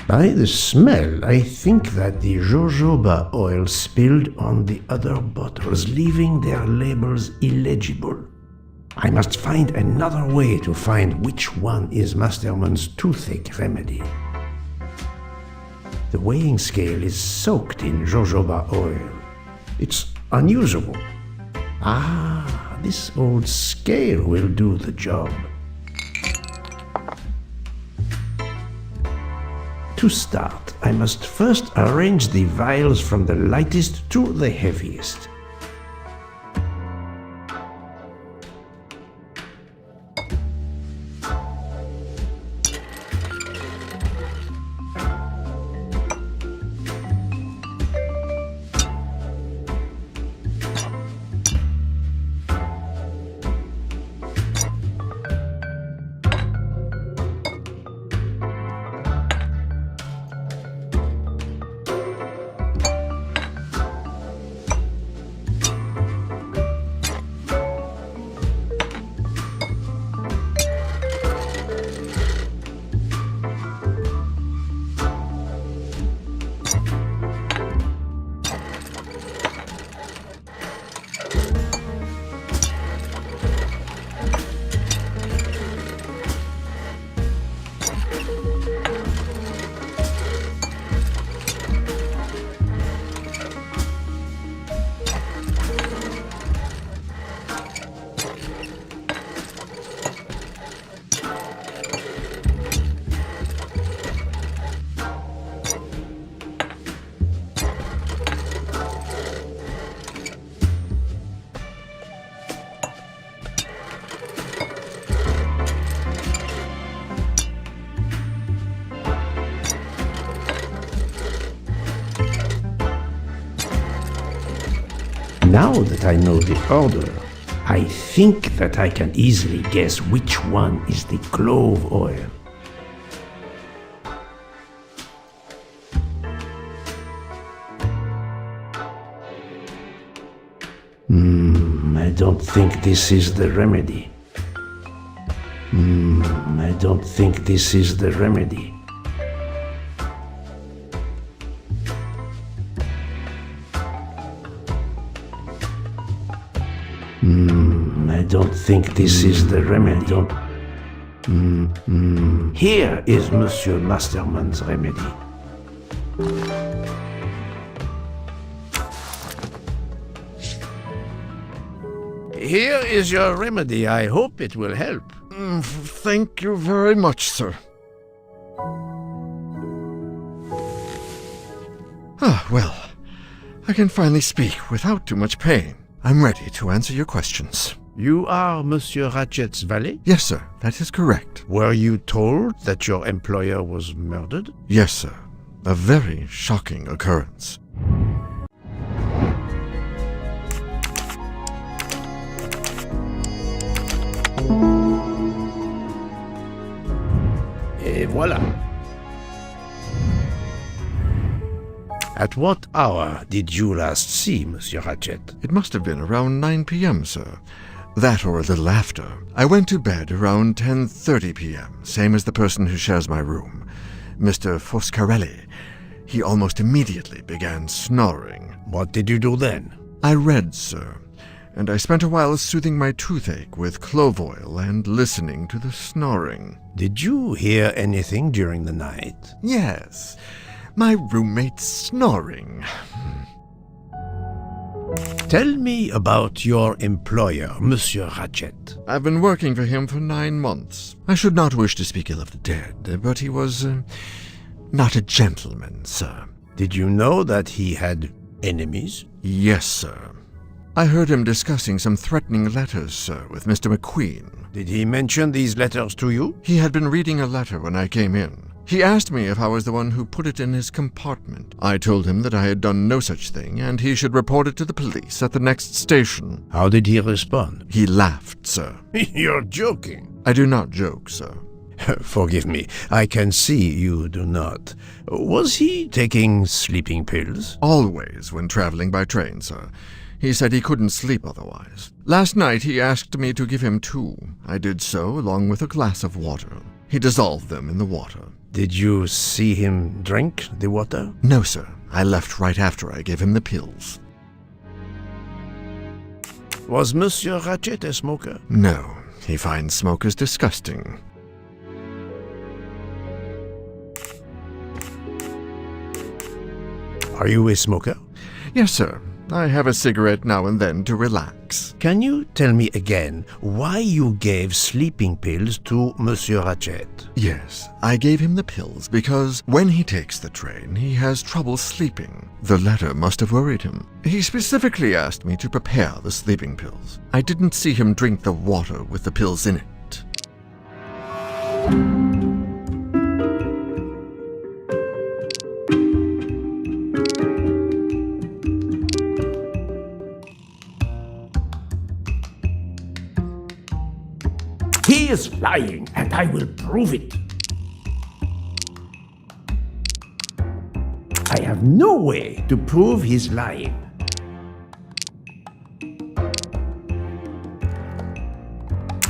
By the smell, I think that the jojoba oil spilled on the other bottles, leaving their labels illegible. I must find another way to find which one is Masterman's toothache remedy. The weighing scale is soaked in jojoba oil. It's unusual. Ah, this old scale will do the job. To start, I must first arrange the vials from the lightest to the heaviest. Now that I know the order, I think that I can easily guess which one is the clove oil. I don't think this is the remedy. I don't think this is the remedy. I don't think this is the remedy. Here is Monsieur Masterman's remedy. Here is your remedy. I hope it will help. Thank you very much, sir. Well, I can finally speak without too much pain. I'm ready to answer your questions. You are Monsieur Ratchet's valet? Yes, sir, that is correct. Were you told that your employer was murdered? Yes, sir. A very shocking occurrence. Et voilà. At what hour did you last see Monsieur Ratchet? It must have been around 9 p.m., sir. That or a little after. I went to bed around 10:30 p.m., same as the person who shares my room, Mr. Foscarelli. He almost immediately began snoring. What did you do then? I read, sir, and I spent a while soothing my toothache with clove oil and listening to the snoring. Did you hear anything during the night? Yes, my roommate's snoring. Tell me about your employer, Monsieur Ratchet. I've been working for him for 9 months. I should not wish to speak ill of the dead, but he was not a gentleman, sir. Did you know that he had enemies? Yes, sir. I heard him discussing some threatening letters, sir, with Mr. McQueen. Did he mention these letters to you? He had been reading a letter when I came in. He asked me if I was the one who put it in his compartment. I told him that I had done no such thing, and he should report it to the police at the next station. How did he respond? He laughed, sir. You're joking. I do not joke, sir. Forgive me, I can see you do not. Was he taking sleeping pills? Always when traveling by train, sir. He said he couldn't sleep otherwise. Last night he asked me to give him 2. I did so, along with a glass of water. He dissolved them in the water. Did you see him drink the water? No, sir. I left right after I gave him the pills. Was Monsieur Ratchet a smoker? No. He finds smokers disgusting. Are you a smoker? Yes, sir. I have a cigarette now and then to relax. Can you tell me again why you gave sleeping pills to Monsieur Ratchet? Yes, I gave him the pills because when he takes the train, he has trouble sleeping. The letter must have worried him. He specifically asked me to prepare the sleeping pills. I didn't see him drink the water with the pills in it. He is lying, and I will prove it. I have no way to prove he's lying.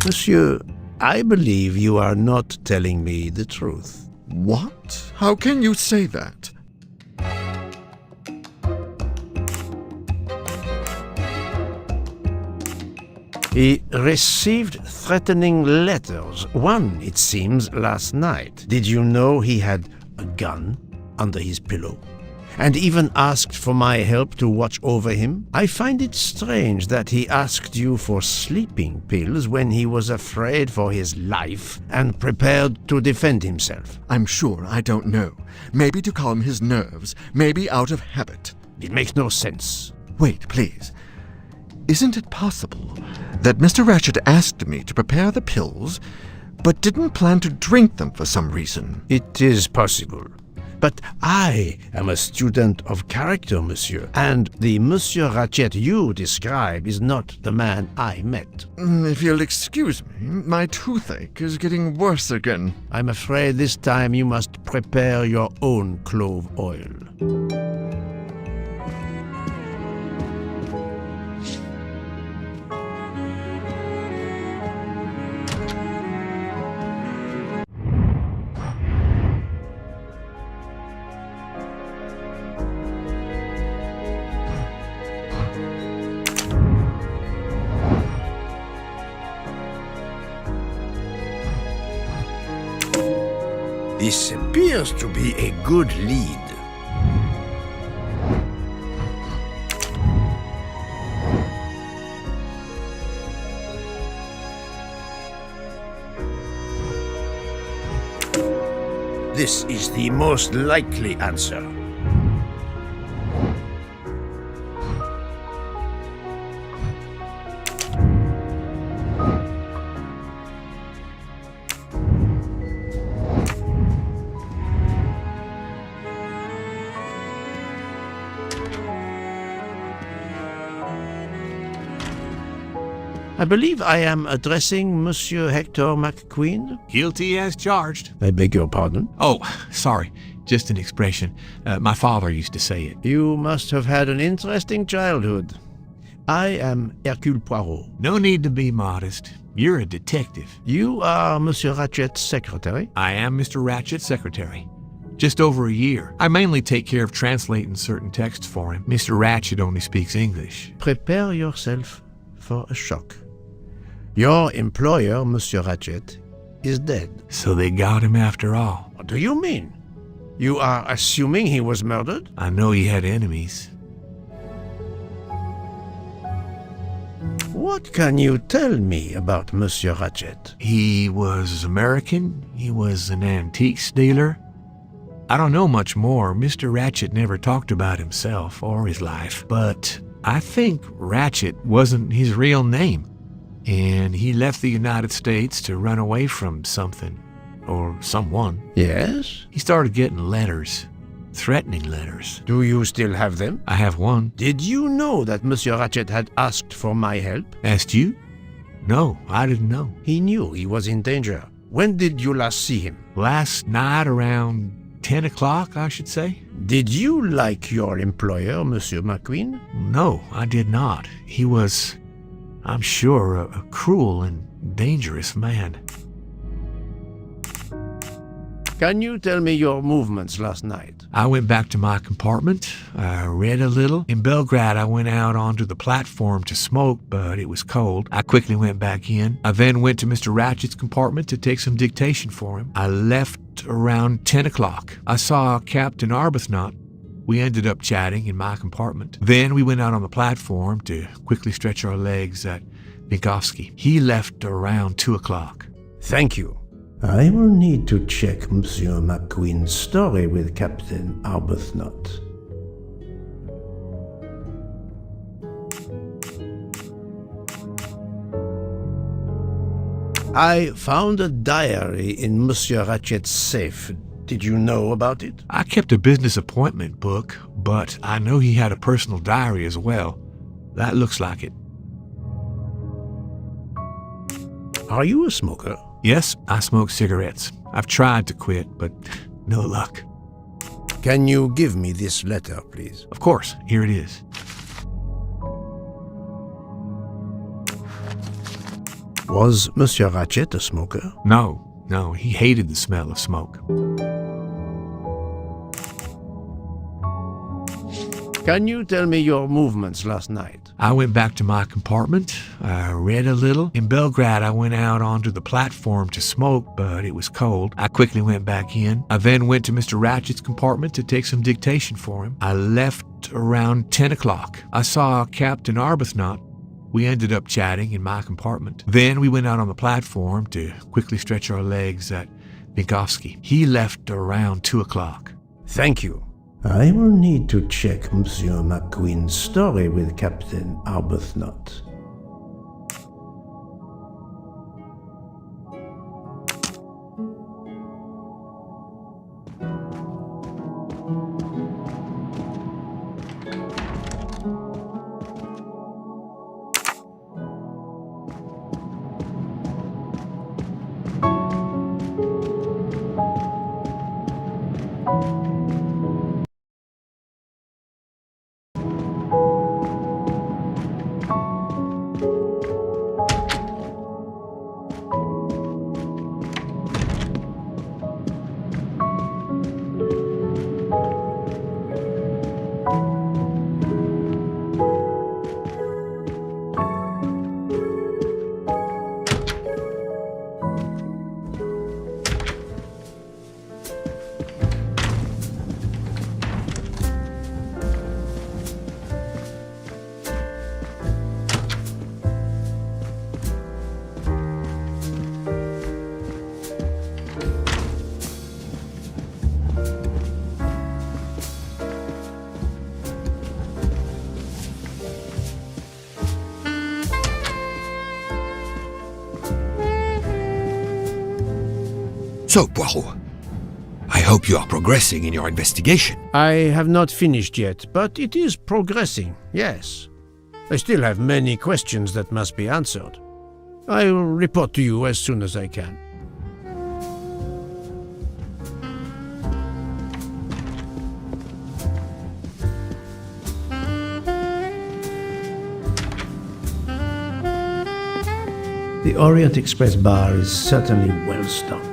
Monsieur, I believe you are not telling me the truth. What? How can you say that? He received threatening letters, one, it seems, last night. Did you know he had a gun under his pillow? And even asked for my help to watch over him? I find it strange that he asked you for sleeping pills when he was afraid for his life and prepared to defend himself. I'm sure I don't know. Maybe to calm his nerves, maybe out of habit. It makes no sense. Wait, please. Isn't it possible that Mr. Ratchet asked me to prepare the pills, but didn't plan to drink them for some reason? It is possible. But I am a student of character, monsieur, and the Monsieur Ratchet you describe is not the man I met. If you'll excuse me, my toothache is getting worse again. I'm afraid this time you must prepare your own clove oil. This appears to be a good lead. This is the most likely answer. I believe I am addressing Monsieur Hector McQueen. Guilty as charged. I beg your pardon. Oh, sorry. Just an expression. My father used to say it. You must have had an interesting childhood. I am Hercule Poirot. No need to be modest. You're a detective. You are Monsieur Ratchet's secretary? I am Mr. Ratchet's secretary. Just over a year. I mainly take care of translating certain texts for him. Mr. Ratchet only speaks English. Prepare yourself for a shock. Your employer, Monsieur Ratchet, is dead. So they got him after all. What do you mean? You are assuming he was murdered? I know he had enemies. What can you tell me about Monsieur Ratchet? He was American. He was an antiques dealer. I don't know much more. Mr. Ratchet never talked about himself or his life, but I think Ratchet wasn't his real name, and he left the United States to run away from something, or someone. Yes? He started getting letters, threatening letters. Do you still have them? I have one. Did you know that Monsieur Ratchet had asked for my help? Asked you? No, I didn't know. He knew he was in danger. When did you last see him? Last night around 10 o'clock, I should say. Did you like your employer, Monsieur McQueen? No, I did not. He was, I'm sure, a cruel and dangerous man. Can you tell me your movements last night? I went back to my compartment. I read a little. In Belgrade, I went out onto the platform to smoke, but it was cold. I quickly went back in. I then went to Mr. Ratchet's compartment to take some dictation for him. I left around 10 o'clock. I saw Captain Arbuthnot. We ended up chatting in my compartment. Then we went out on the platform to quickly stretch our legs at Vinkovsky. He left around 2 o'clock. Thank you. I will need to check Monsieur McQueen's story with Captain Arbuthnot. I found a diary in Monsieur Ratchet's safe. Did you know about it? I kept a business appointment book, but I know he had a personal diary as well. That looks like it. Are you a smoker? Yes, I smoke cigarettes. I've tried to quit, but no luck. Can you give me this letter, please? Of course, here it is. Was Monsieur Ratchet a smoker? No, he hated the smell of smoke. Can you tell me your movements last night? I went back to my compartment. I read a little. In Belgrade, I went out onto the platform to smoke, but it was cold. I quickly went back in. I then went to Mr. Ratchet's compartment to take some dictation for him. I left around 10 o'clock. I saw Captain Arbuthnot. We ended up chatting in my compartment. Then we went out on the platform to quickly stretch our legs at Vinkovsky. He left around 2 o'clock. Thank you. I will need to check Monsieur McQueen's story with Captain Arbuthnot. So, Poirot, I hope you are progressing in your investigation. I have not finished yet, but it is progressing, yes. I still have many questions that must be answered. I will report to you as soon as I can. The Orient Express bar is certainly well stocked.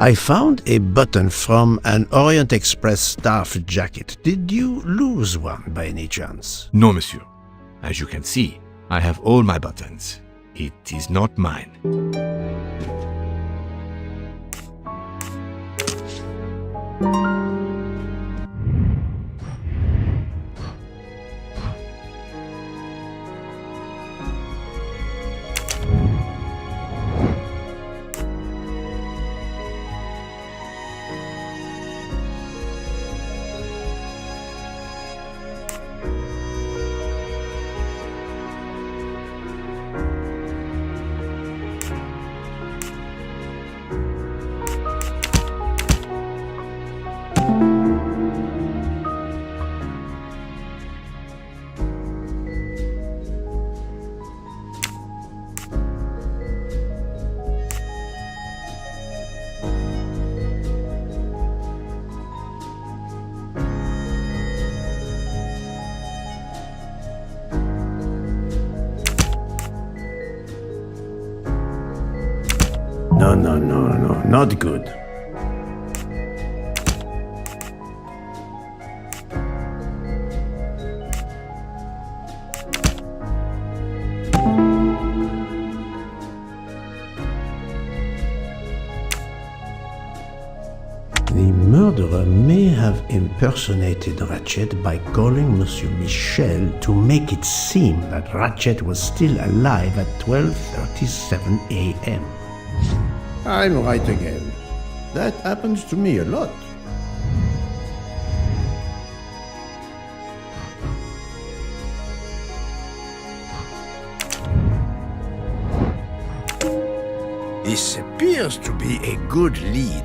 I found a button from an Orient Express staff jacket. Did you lose one by any chance? No, monsieur. As you can see, I have all my buttons. It is not mine. No, not good. The murderer may have impersonated Ratchet by calling Monsieur Michel to make it seem that Ratchet was still alive at 12:37 a.m. I'm right again. That happens to me a lot. This appears to be a good lead.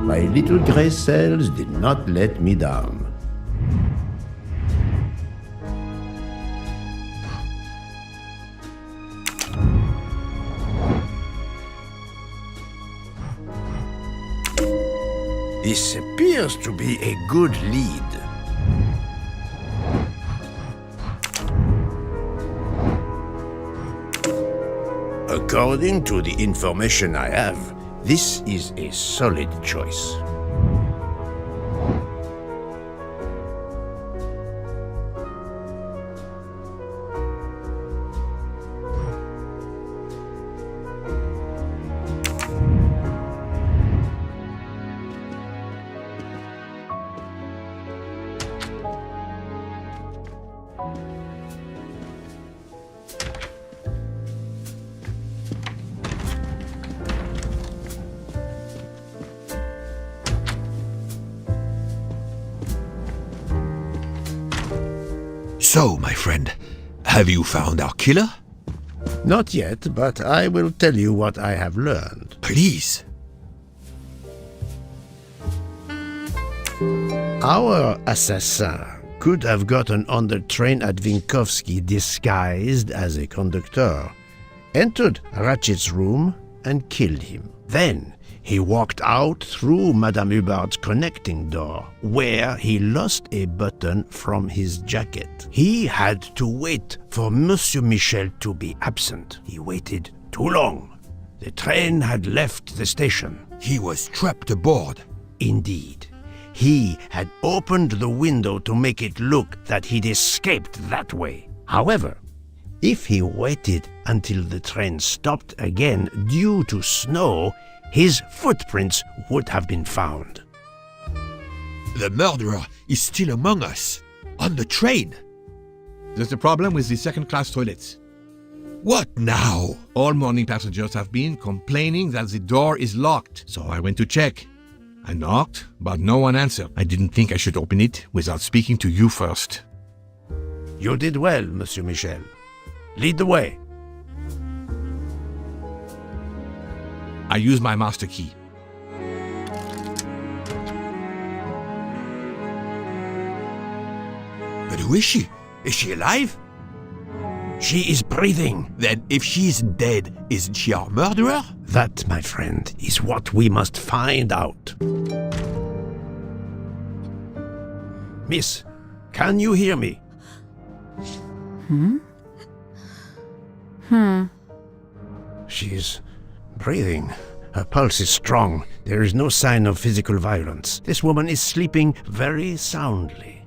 My little gray cells did not let me down. This appears to be a good lead. According to the information I have, this is a solid choice. So, my friend, have you found our killer? Not yet, but I will tell you what I have learned. Please. Our assassin could have gotten on the train at Vinkovsky disguised as a conductor, entered Ratchet's room and killed him. Then he walked out through Madame Hubbard's connecting door, where he lost a button from his jacket. He had to wait for Monsieur Michel to be absent. He waited too long. The train had left the station. He was trapped aboard. Indeed. He had opened the window to make it look that he'd escaped that way. However, if he waited until the train stopped again due to snow, his footprints would have been found. The murderer is still among us, on the train. There's a problem with the second-class toilets. What now? All morning passengers have been complaining that the door is locked, so I went to check. I knocked, but no one answered. I didn't think I should open it without speaking to you first. You did well, Monsieur Michel. Lead the way. I use my master key. But who is she? Is she alive? She is breathing. Then if she isn't dead, isn't she our murderer? That, my friend, is what we must find out. Miss, can you hear me? She's breathing. Her pulse is strong. There is no sign of physical violence. This woman is sleeping very soundly.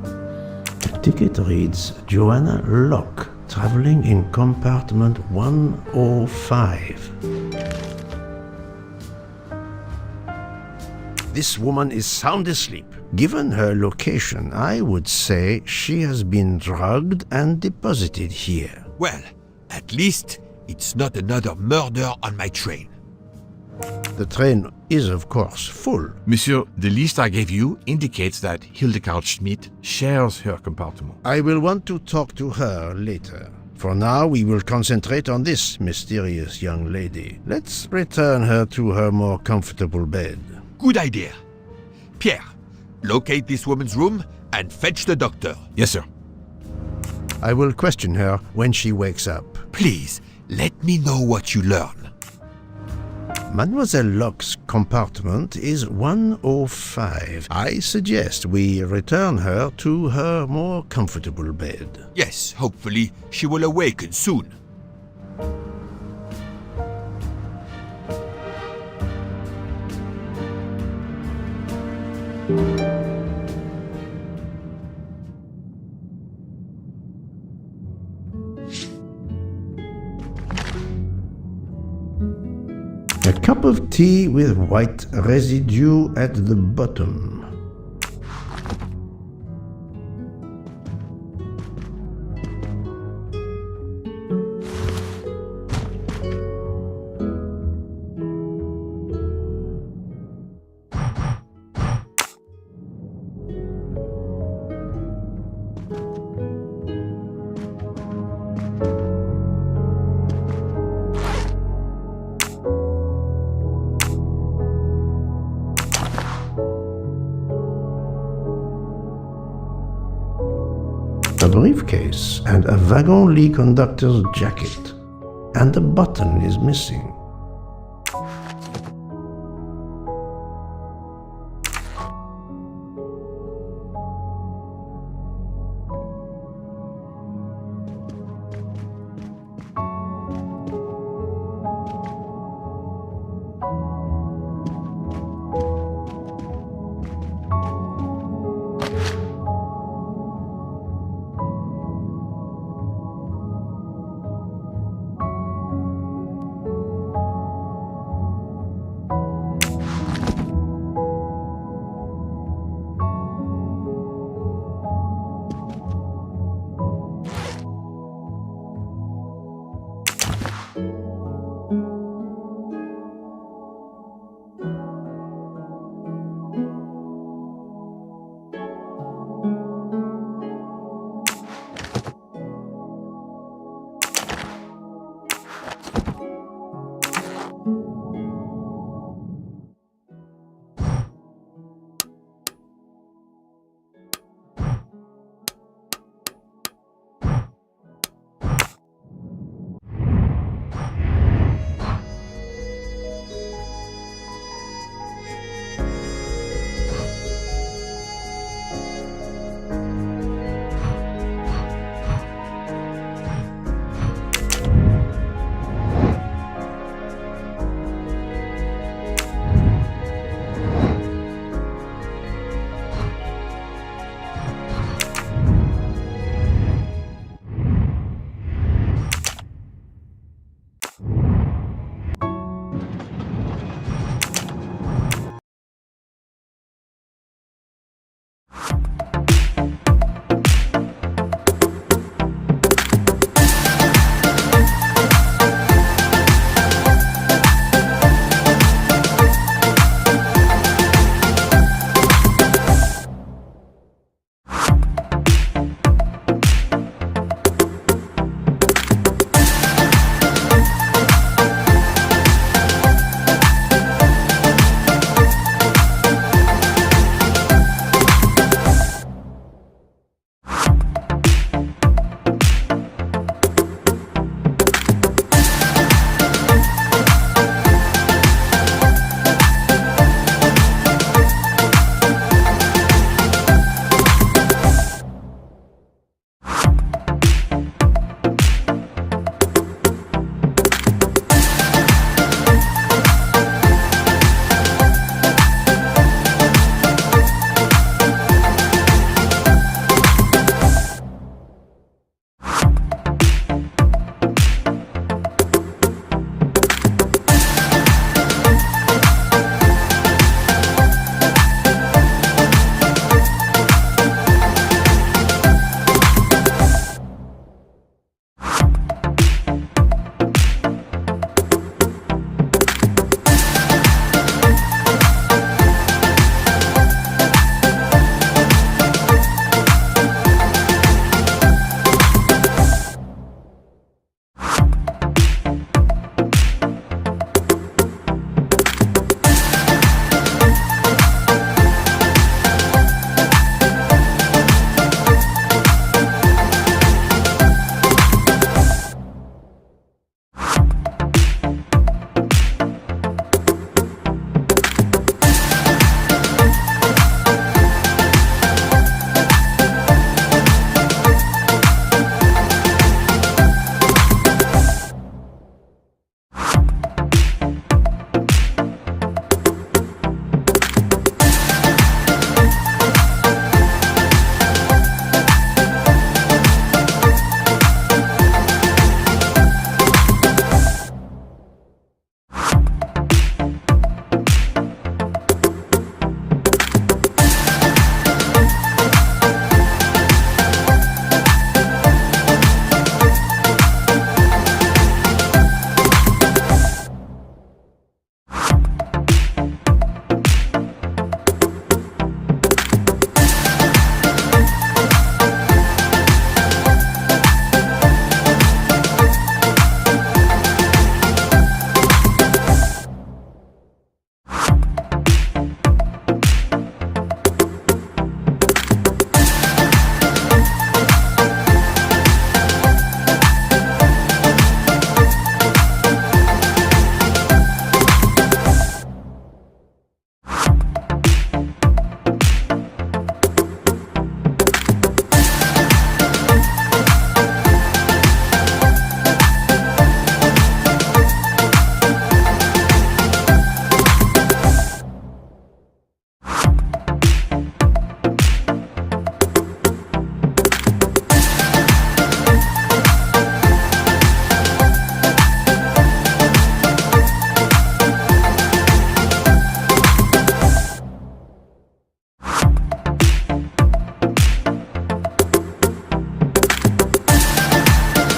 The ticket reads Joanna Locke, traveling in compartment 105. This woman is sound asleep. Given her location, I would say she has been drugged and deposited here. Well, at least it's not another murder on my train. The train is, of course, full. Monsieur, the list I gave you indicates that Hildegard Schmidt shares her compartment. I will want to talk to her later. For now, we will concentrate on this mysterious young lady. Let's return her to her more comfortable bed. Good idea. Pierre, locate this woman's room and fetch the doctor. Yes, sir. I will question her when she wakes up. Please, let me know what you learn. Mademoiselle Locke's compartment is 105. I suggest we return her to her more comfortable bed. Yes, hopefully she will awaken soon. A cup of tea with white residue at the bottom. A briefcase and a wagon-lit conductor's jacket. And the button is missing.